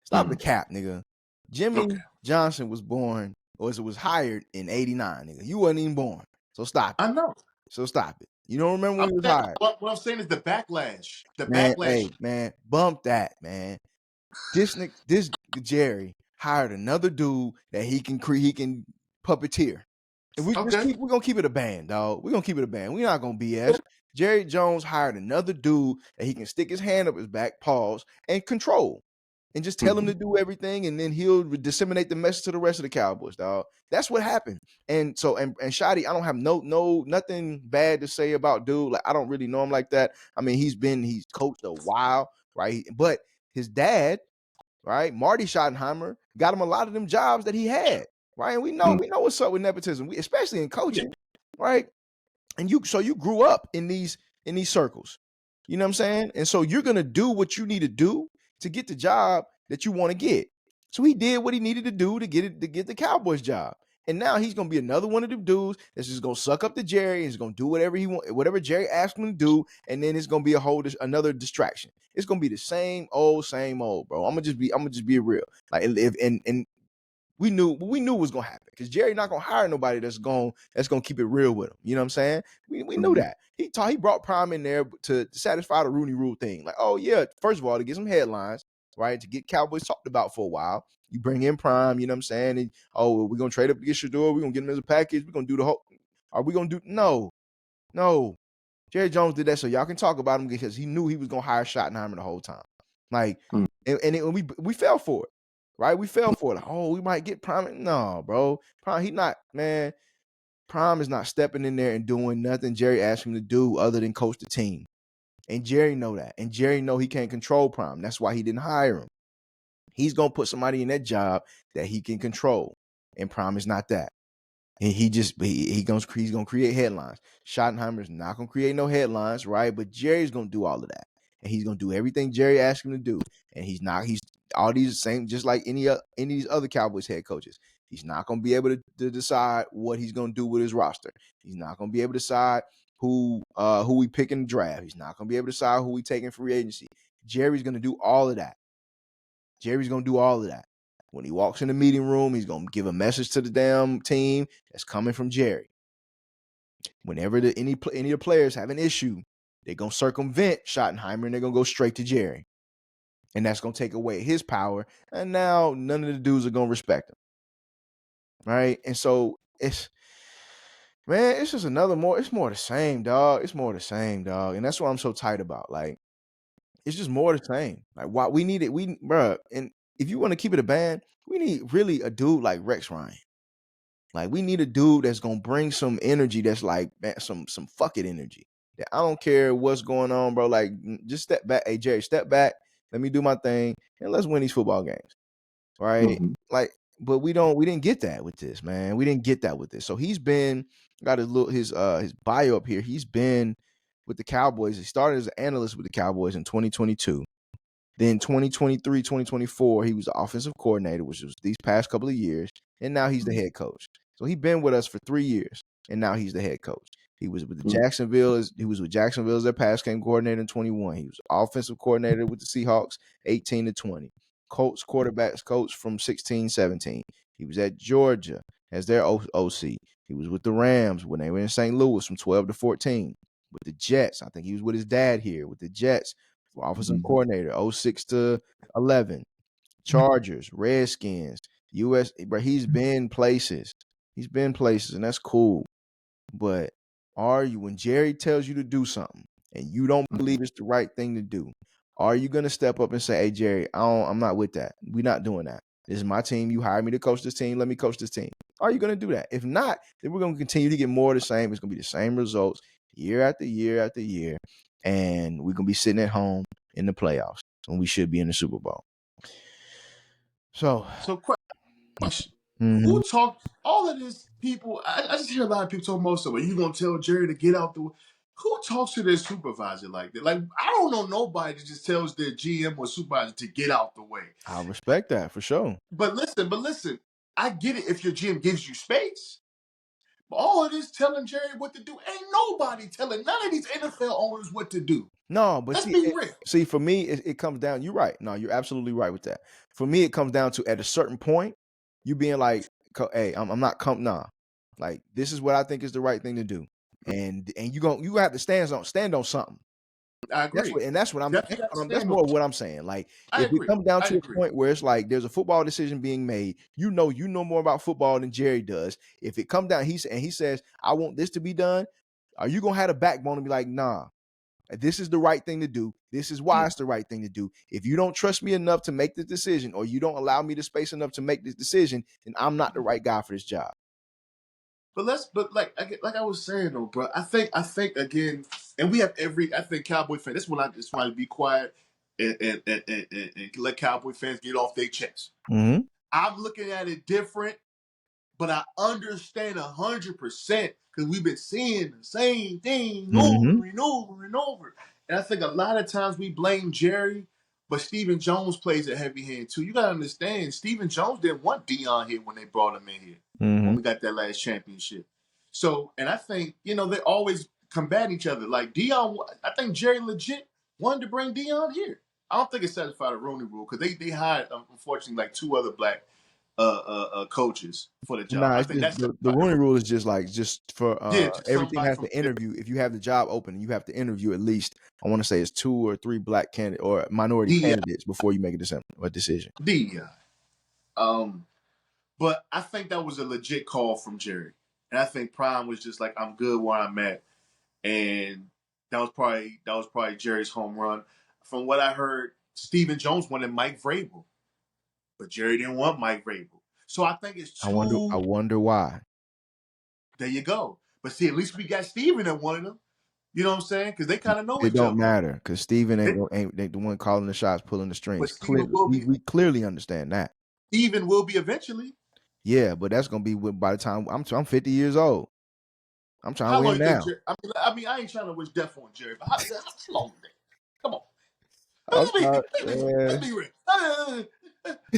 stop the cap, nigga. Jimmy Johnson was born, or was hired in 89, nigga. You wasn't even born. So stop it. I know. So stop it. You don't remember when he was hired. What I'm saying is the backlash. Hey, man, bump that, man. This Jerry hired another dude that he can puppeteer. If we we're gonna keep it a band, dog. We're gonna keep it a band. We're not gonna BS. Jerry Jones hired another dude that he can stick his hand up his back, pause, and control. And just tell him to do everything, and then he'll disseminate the message to the rest of the Cowboys, dog. That's what happened. And so, and Shotty, I don't have nothing bad to say about dude. Like, I don't really know him like that. I mean, he's coached a while, right? But his dad, right, Marty Schottenheimer, got him a lot of them jobs that he had, right? And we know what's up with nepotism, especially in coaching, right? And you grew up in these circles, you know what I'm saying? And so you're gonna do what you need to do to get the job that you want to get. So he did what he needed to do to get the Cowboys job. And now he's gonna be another one of them dudes that's just gonna suck up to Jerry and he's gonna do whatever he want, whatever Jerry asks him to do, and then it's gonna be another distraction. It's gonna be the same old, bro. I'm gonna just be real. Like if and we knew what was gonna happen because Jerry not gonna hire nobody that's gonna keep it real with him. You know what I'm saying? We knew Mhm. that. He brought Prime in there to satisfy the Rooney Rule thing. Like, oh yeah, first of all, to get some headlines, right? To get Cowboys talked about for a while. You bring in Prime, you know what I'm saying? And, oh, we're gonna trade up to get Shador, we're gonna get him as a package, we're gonna do the whole. Are we gonna do no. Jerry Jones did that so y'all can talk about him because he knew he was gonna hire Schottenheimer the whole time. Like, Mhm. and we fell for it, right? We fell for it. Like, oh, we might get Prime. No, bro, Prime. He not, man. Prime is not stepping in there and doing nothing Jerry asked him to do other than coach the team. And Jerry know that. And Jerry know he can't control Prime. That's why he didn't hire him. He's gonna put somebody in that job that he can control. And Prime is not that. And he's gonna create headlines. Schottenheimer's not gonna create no headlines, right? But Jerry's gonna do all of that, and he's gonna do everything Jerry asked him to do. And he's all these same, just like any of these other Cowboys head coaches. He's not gonna be able to decide what he's gonna do with his roster. He's not gonna be able to decide who we pick in the draft. He's not gonna be able to decide who we take in free agency. Jerry's gonna do all of that. Jerry's gonna do all of that. When he walks in the meeting room, he's gonna give a message to the damn team that's coming from Jerry. Whenever any of the players have an issue, they're gonna circumvent Schottenheimer and they're gonna go straight to Jerry. And that's gonna take away his power. And now none of the dudes are gonna respect him. Right? And so it's just it's more the same, dog. It's more the same, dog. And that's what I'm so tight about. Like, it's just more the same. Like, why we need it, bruh. And if you want to keep it a band, we need really a dude like Rex Ryan. Like, we need a dude that's gonna bring some energy that's like some fuck it energy. That I don't care what's going on, bro. Like, just step back. Hey, Jerry, step back. Let me do my thing and let's win these football games. Right? Mhm. Like, but we didn't get that with this, man. We didn't get that with this. So he's been got his bio up here. He's been with the Cowboys. He started as an analyst with the Cowboys in 2022. Then 2023, 2024, he was the offensive coordinator, which was these past couple of years. And now he's the head coach. So he's been with us for 3 years, and now he's the head coach. He was with Jacksonville as their pass game coordinator in 21. He was offensive coordinator with the Seahawks 18 to 20. Quarterbacks coach from 16, 17. He was at Georgia as their OC. He was with the Rams when they were in St. Louis from 12 to 14. With the Jets, I think he was with his dad here with the Jets. Offensive coordinator, 06 to 11. Chargers, Redskins, US, but he's been places. He's been places, and that's cool. But when Jerry tells you to do something and you don't believe it's the right thing to do, are you gonna step up and say, "Hey, Jerry, I'm not with that. We're not doing that. This is my team. You hired me to coach this team. Let me coach this team." Are you gonna do that? If not, then we're gonna continue to get more of the same. It's gonna be the same results year after year after year, and we're gonna be sitting at home in the playoffs when we should be in the Super Bowl. So, Question. mhm. Who talked all of this? People, I just hear a lot of people talk most of it. You gonna tell Jerry to get out the way? Who talks to their supervisor like that? Like, I don't know nobody that just tells their GM or supervisor to get out the way. I respect that for sure. But listen, I get it if your GM gives you space. But all of this telling Jerry what to do, ain't nobody telling none of these NFL owners what to do. No, but Let's be real. for me, it comes down. You're right. No, you're absolutely right with that. For me, it comes down to at a certain point, you being like, "Hey, I'm not nah. Like, this is what I think is the right thing to do," and you have to stand on something. I agree. That's what Definitely got to that's stand on. more what I'm saying. Like, I if it agree. comes down I to a agree. point where it's like there's a football decision being made, you know more about football than Jerry does. If it comes down, he says, "I want this to be done," are you gonna have a backbone and be like, "Nah, this is the right thing to do. This is why it's the right thing to do. If you don't trust me enough to make this decision, or you don't allow me the space enough to make this decision, then I'm not the right guy for this job." But like I was saying though, bro, I think again, and we have I think Cowboy fans. This one I just want to be quiet and let Cowboy fans get off their chest. Mm-hmm. I'm looking at it different, but I understand 100% because we've been seeing the same thing Mm-hmm. over and over and over. And I think a lot of times we blame Jerry, but Stephen Jones plays a heavy hand too. You gotta understand, Stephen Jones didn't want Dion here when they brought him in here. Mm-hmm. when we got that last championship. So, and I think, you know, they always combat each other. Like Dion, I think Jerry legit wanted to bring Dion here. I don't think it satisfied the Rooney Rule because they hired, unfortunately, like 2 other black coaches for the job. Nah, I it's think just that's the Rooney Rule is just for yeah, just everything somebody has from to interview. If you have the job open, you have to interview at least, I want to say it's 2 or 3 black candidate or minority DEI. candidates before you make a decision. DEI. Um, but I think that was a legit call from Jerry, and I think Prime was just like, I'm good where I'm at, and that was probably Jerry's home run. From what I heard, Stephen Jones wanted Mike Vrabel, but Jerry didn't want Mike Vrabel. So I think it's I two. wonder why. There you go. But see, at least we got Stephen that wanted him. You know what I'm saying? Because they kind of know It each don't other. matter because Steven They, ain't the one calling the shots, pulling the but strings. Stephen will be. We clearly understand that. Stephen will be eventually. Yeah, but that's gonna be by the time I'm 50 years old. I'm trying to How long win you think now. Jerry? I mean, I ain't trying to wish death on Jerry, but how long you think? Come on. I'm trying, Let's be real.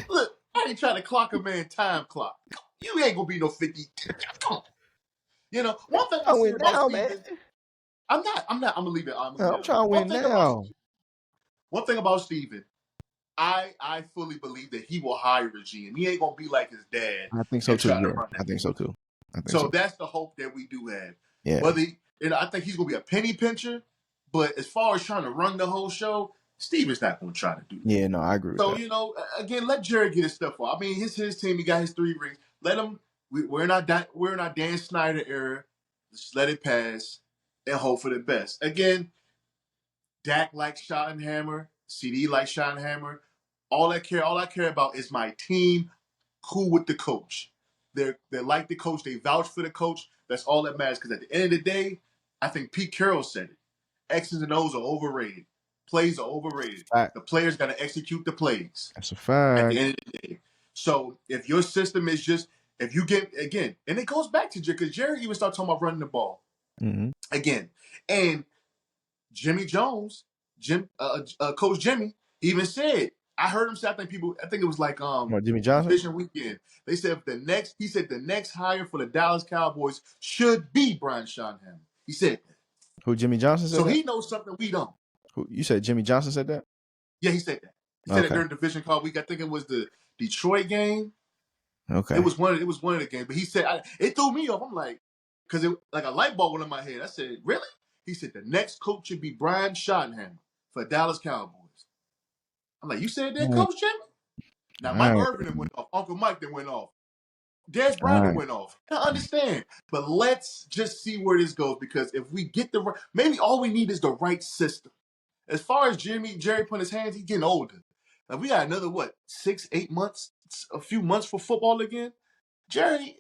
Look, I ain't trying to clock a man time clock. You ain't gonna be no 50. Come on. You know, one thing I trying to say win about now, man. Stephen, I'm gonna leave it. I'm gonna leave I'm it alone. trying to win now. One thing about Stephen, I fully believe that he will hire a GM. He ain't gonna be like his dad I think so and too. try to Yeah, run that I think thing. so too. I think So so. that's the hope that we do have. Yeah, Whether I think he's gonna be a penny pincher, but as far as trying to run the whole show, Stephen's not gonna try to do that. yeah. No, I agree with So that. you know, again, let Jerry get his stuff off. I mean, his team. He got his 3 rings. Let him. We're in our Dan Snyder era. Just let it pass and hope for the best. Again, Dak likes Schottenhammer. CD likes Schottenhammer. All I care about is my team. Cool with the coach. They like the coach. They vouch for the coach. That's all that matters. Because at the end of the day, I think Pete Carroll said it. X's and O's are overrated. Plays are overrated. Fact. The players got to execute the plays That's a at fact. the end of the day. So if your system is just, if you get, again, and it goes back to Jerry, because Jerry even started talking about running the ball Mm-hmm. again. And Jimmy Jones, Coach Jimmy, even said, I heard him say, I think it was like What, Jimmy Johnson? division weekend. They said he said the next hire for the Dallas Cowboys should be Brian Schottenheimer. He said that. Who, Jimmy Johnson said So that? he knows something we don't. Who, you said Jimmy Johnson said that? Yeah, he said that. He said it Okay. during division call week. I think it was the Detroit game. Okay. It was one of the games. But he said it threw me off. I'm like, because it like a light bulb went in my head. I said, really? He said the next coach should be Brian Schottenheimer for Dallas Cowboys. I'm like, you said that, All Coach Jimmy? Now Mike right. Irvin went off. Uncle Mike then went off. Des All Bryant right. went off. I understand. But let's just see where this goes, because if we get the right, maybe all we need is the right system. As far as Jerry putting his hands, he's getting older. Like, we got another, 6, 8 months, a few months for football again. Jerry's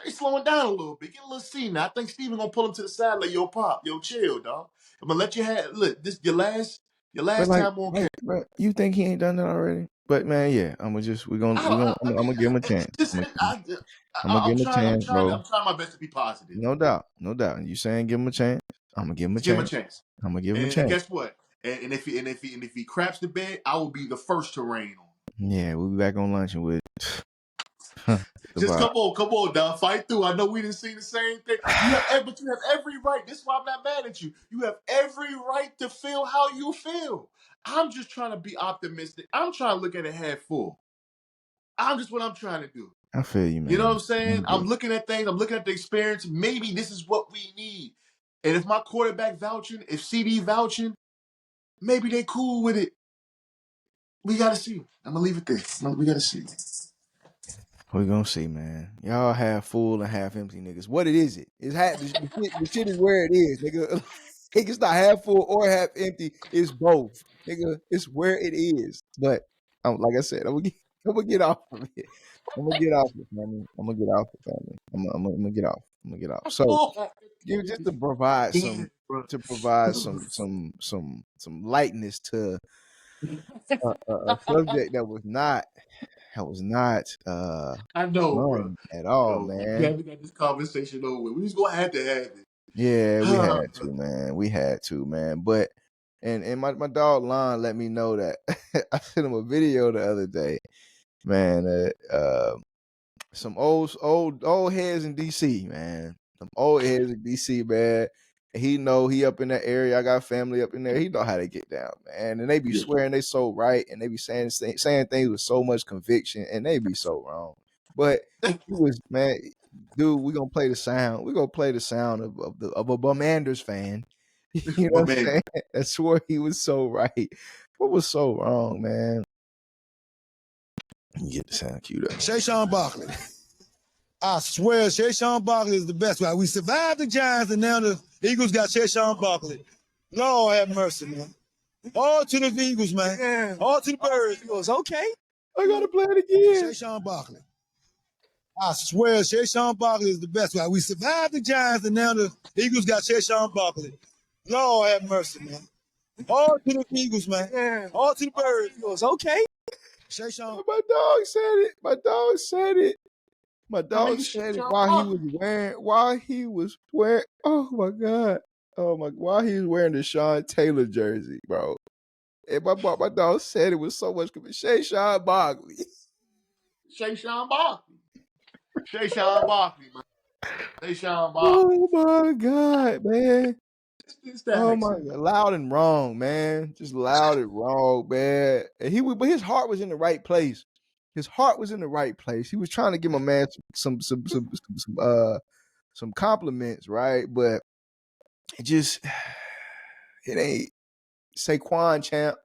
slowing down a little bit. Get a little senile. I think Steven gonna pull him to the side like, yo, pop, yo, chill, dog. I'm gonna let you have, look, this your last But time on camera. but you think he ain't done that already? But man, yeah, I'm gonna give him a chance. I'm gonna give him a chance, bro. I'm trying my best to be positive. No doubt, no doubt. You saying give him a chance? I'm gonna give him a Let's give him a chance. chance. I'm gonna give him a And chance. guess what? And if he craps the bed, I will be the first to rain on him. Yeah, we'll be back on Lunchin with. Just Goodbye. come on, dog. Fight through. I know we didn't see the same thing. But you have every right. This is why I'm not mad at you. You have every right to feel how you feel. I'm just trying to be optimistic. I'm trying to look at it half full. What I'm trying to do. I feel you, man. You know what I'm saying? I'm I'm good. looking at things. I'm looking at the experience. Maybe this is what we need. And if my quarterback vouching, if CD vouching, maybe they cool with it. We gotta see. I'm gonna leave it there. We gotta see. We gonna see, man. Y'all half full and half empty niggas. What it is it? It's the shit is where it is, nigga. It's not half full or half empty. It's both, nigga. It's where it is. But like I said, I'm gonna get off of it. I'm gonna get off it, family. I'm gonna get off it, family. I'm gonna get off. I'm gonna get off. So, just to provide Yeah, bro. some lightness to a subject that was not I know, bro. fun at all, Yo, we man. haven't got this conversation over with. We just gonna have to have it. Yeah, we had to, man. We had to, man. But and my dog Lon let me know that I sent him a video the other day, man. some old heads in DC, man. Some old heads in DC, man. And he up in that area. I got family up in there. He know how to get down, man. And they be Yeah. swearing they so right, and they be saying things with so much conviction, and they be so wrong. But he was, man, dude. We gonna play the sound. We gonna play the sound of a Bumanders fan. You know Well, what I'm man, saying? I swore he was so right. What was so wrong, man? Let me get the sound queued up. Shayshawn Barkley. I swear, Shayshawn Barkley is the best. Right? We survived the Giants, and now the Eagles got Shayshawn Barkley. Lord have mercy, man. All to the Eagles, man. Yeah. All to the Birds. Eagles. Okay. I gotta play it again. Shayshawn Barkley. I swear, Shayshawn Barkley is the best. Right? We survived the Giants, and now the Eagles got Shayshawn Barkley. Lord have mercy, man. All to the Eagles, man. Yeah. All to the Birds. Eagles. Okay. Shayshawn. My dog said it. My dog said it. My I mean, dog said it Shayshawn while he Barkley. was wearing. Oh my god. Oh my! While he was wearing the Sean Taylor jersey, bro. And my dog said it with so much conviction. Shayshawn Barkley. Shayshawn Barkley. Shayshawn Barkley, man. Shayshawn Barkley. Oh my god, man. It's the Oh my accent. god, loud and wrong, man. Just loud and wrong, man. And but his heart was in the right place. His heart was in the right place. He was trying to give my man some compliments, right? But it just it ain't Saquon champ.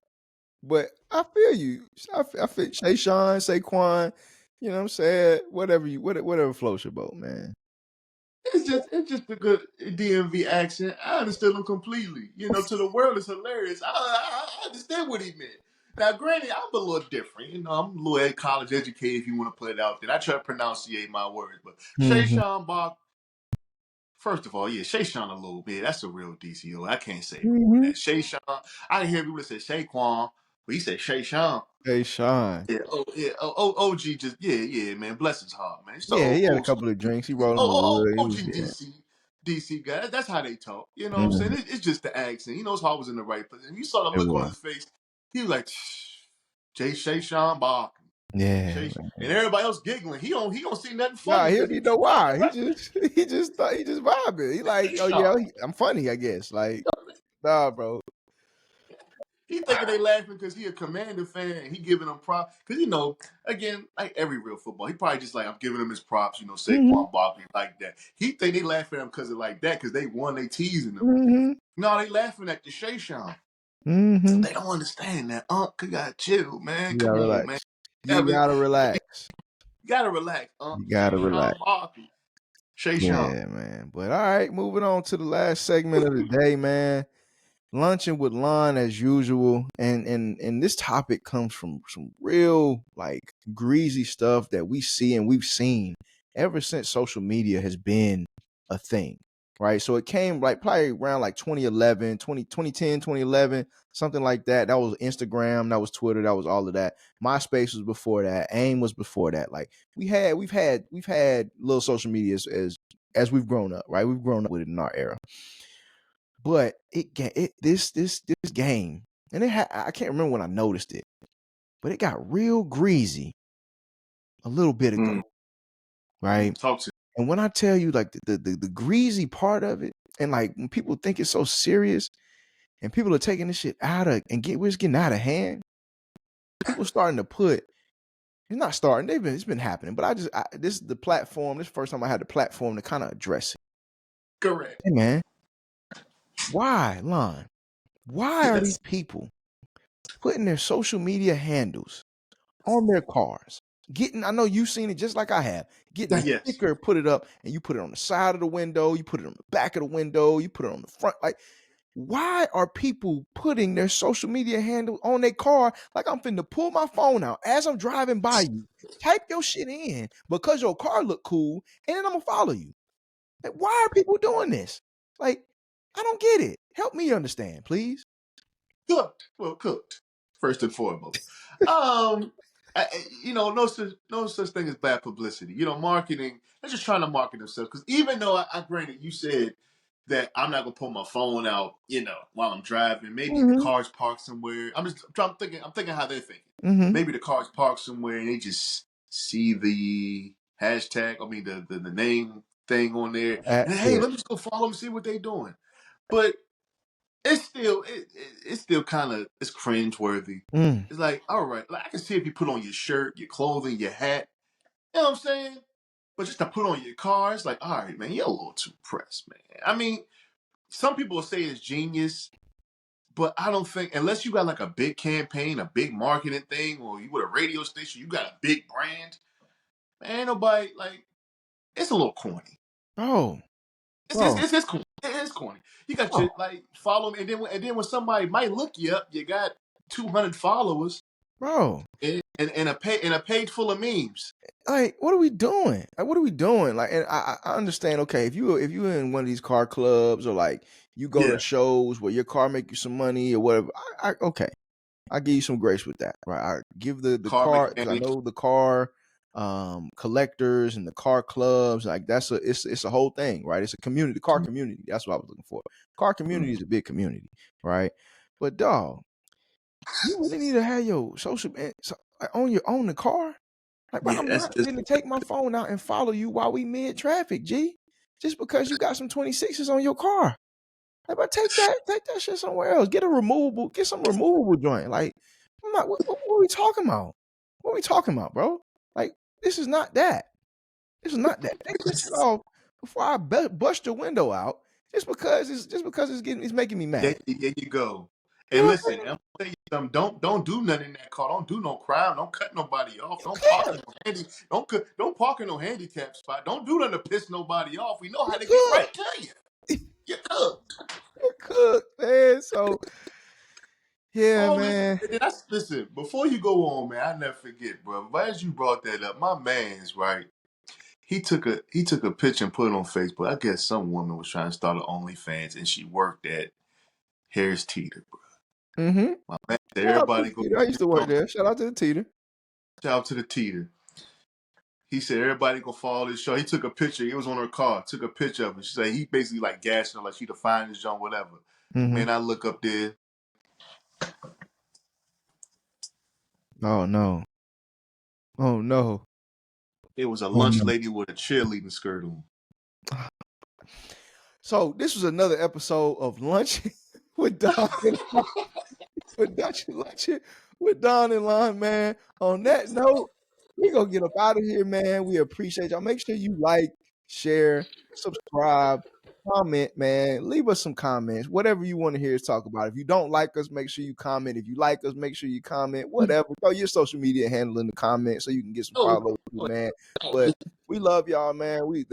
But I feel you. I feel Shayshawn, Saquon. You know what I'm saying? Whatever floats your boat, man. It's just a good DMV accent. I understood him completely. You know, to the world, it's hilarious. I understand what he meant. Now, granted, I'm a little different. You know, I'm a little college educated. If you want to put it out there, I try to pronunciate my words. But Mm-hmm. Shayshawn Barkley. First of all, yeah, Shayshawn a little bit. That's a real DCO. I can't say more than Mm-hmm. that. Shayshawn. I hear people that say Shaquan, but he said Shayshawn. Shayshawn. Yeah, OG just yeah, man. Bless his heart, man. He's so Yeah, he had a old school. couple of drinks. He rolled him a wood. He OG was yeah. DC guy. That's how they talk. You know what I'm saying? Mm-hmm. It's just the accent. He knows how I was in the right place. And you saw the It look on was. his face. He was like, Shayshawn Barkley. Yeah. And everybody else giggling. He don't see nothing Nah, funny he because don't he even know thinking why. they right. He just vibing. He like, oh yeah, Shayshawn. I'm funny, I guess. Like, nah, bro. He thinking they laughing because he a Commander fan and he giving them props. Because, you know, again, like every real football, he probably just like, I'm giving him his props, you know, Mm-hmm. Saquon Barkley like that. He think they laughing at him because of like that, because they won, they teasing him. Mm-hmm. No, they laughing at the Shayshawn. Mm-hmm. They don't understand that. You gotta chill, man. You Come gotta on, man. relax. You gotta relax. You gotta relax. You gotta relax. Shayshawn Barkley. Shayshawn. Yeah, man. But all right, moving on to the last segment of the day, man. Lunching with Lon as usual, and this topic comes from some real like greasy stuff that we see and we've seen ever since social media has been a thing, right? So it came like probably around like 2011, 2010, 2011, something like that. That was Instagram, that was Twitter, that was all of that. MySpace was before that, AIM was before that. Like we've had little social media as we've grown up, right? We've grown up with it in our era. But this game, and I can't remember when I noticed it, but it got real greasy a little bit ago, right? Talk to And when I tell you like the greasy part of it, and like when people think it's so serious, and people are taking this shit it's getting out of hand. People starting to put it's not starting. It's been happening, but this is the platform. This is the first time I had the platform to kind of address it. correct. Hey man, why, Lon? Why are these Yes. people putting their social media handles on their cars? I know you've seen it just like I have. Getting the Yes. sticker, put it up, and you put it on the side of the window, you put it on the back of the window, you put it on the front. Like, why are people putting their social media handle on their car like I'm finna pull my phone out as I'm driving by you? Type your shit in because your car look cool, and then I'm gonna follow you. Like, why are people doing this? Like, I don't get it. Help me understand, please. Cooked. Well, cooked. First and foremost. You know, no such thing as bad publicity. You know, marketing. They're just trying to market themselves. Because even though I granted you said that I'm not gonna pull my phone out, you know, while I'm driving. Maybe the Mm-hmm. car's parked somewhere. I'm thinking how they're thinking. Mm-hmm. Maybe the car's parked somewhere and they just see the hashtag. I mean the name thing on there. And hey, Yeah. let me just go follow them, see what they doing. But it's still kind of it's cringeworthy. Mm. It's like, all right, like I can see if you put on your shirt, your clothing, your hat. You know what I'm saying? But just to put on your car, it's like, all right, man, you're a little too pressed, man. I mean, some people say it's genius, but I don't think unless you got like a big campaign, a big marketing thing, or you with a radio station, you got a big brand, man, ain't nobody like it's a little corny. Bro. Bro. It's corny. It is corny. You got Bro. your like follow me, and then when somebody might look you up, you got 200 followers Bro. and a page full of memes. Like, what are we doing? Like, what are we doing? Like, and I understand. Okay, if you in one of these car clubs or like you go Yeah, to shows where your car make you some money or whatever, okay, I give you some grace with that, right? I give the car car because I mechanics. know the car collectors and the car clubs, like it's a whole thing, right? It's a community, the car community. That's what I was looking for. Car community is a big community, right? But dog, you really need to have your social on the car. Like, bro, Yeah, I'm that's not just going to take my phone out and follow you while we mid traffic, G. Just because you got some 26s on your car. Like, but take that shit somewhere else. Get some removable joint. Like, I'm not. What are we talking about? What are we talking about, bro? Like, this is not that. This is not that. Take this shit off before I bust your window out. It's making me mad. there you go. You And know what I'm listen, I'm saying? gonna tell you something. Don't do nothing in that car. Don't do no crime. Don't cut nobody off. You Don't park can't. in no don't park in no handicap spot. Don't do nothing to piss nobody off. We know You how to get could. right to you. You cooked. You could, man. So yeah, Oh, listen, man. listen. Before you go on, man, I never forget, bro. But as you brought that up, my man's right. He took a picture and put it on Facebook. I guess some woman was trying to start an OnlyFans, and she worked at Harris Teeter, bro. Mm-hmm. My man said Shout out to everybody the go Teeter. I used to work there. Shout out to the Teeter. shout out to the Teeter. He said everybody gonna follow this show. He took a picture. It was on her car. Took a picture of it. She said he basically like gassing her, like she the finest joint, whatever. Mm-hmm. Man, I look up there. Oh no. Oh no. It was a Oh lunch no. lady with a cheerleading skirt on. So this was another episode of Lunchin with Don and Lunchin with Don and Lon, man. On that note, we gonna get up out of here, man. We appreciate y'all. Make sure you like, share, subscribe, comment, man. Leave us some comments. Whatever you want to hear us talk about. If you don't like us, make sure you comment. If you like us, make sure you comment. Whatever. Throw your social media handle in the comments so you can get some Oh, followers, man. But we love y'all, man. We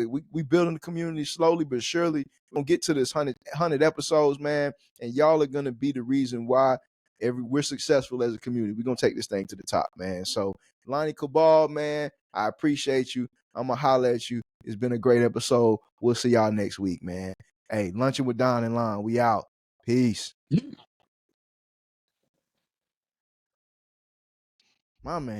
building the community slowly but surely. We're gonna get to this 100 episodes, man, and y'all are gonna be the reason why we're successful as a community. We're gonna take this thing to the top, man. So Lonnie Cabal, man, I appreciate you. I'm gonna holler at you. It's been a great episode. We'll see y'all next week, man. Hey, Lunching with Don and Lon. We out. Peace. My man.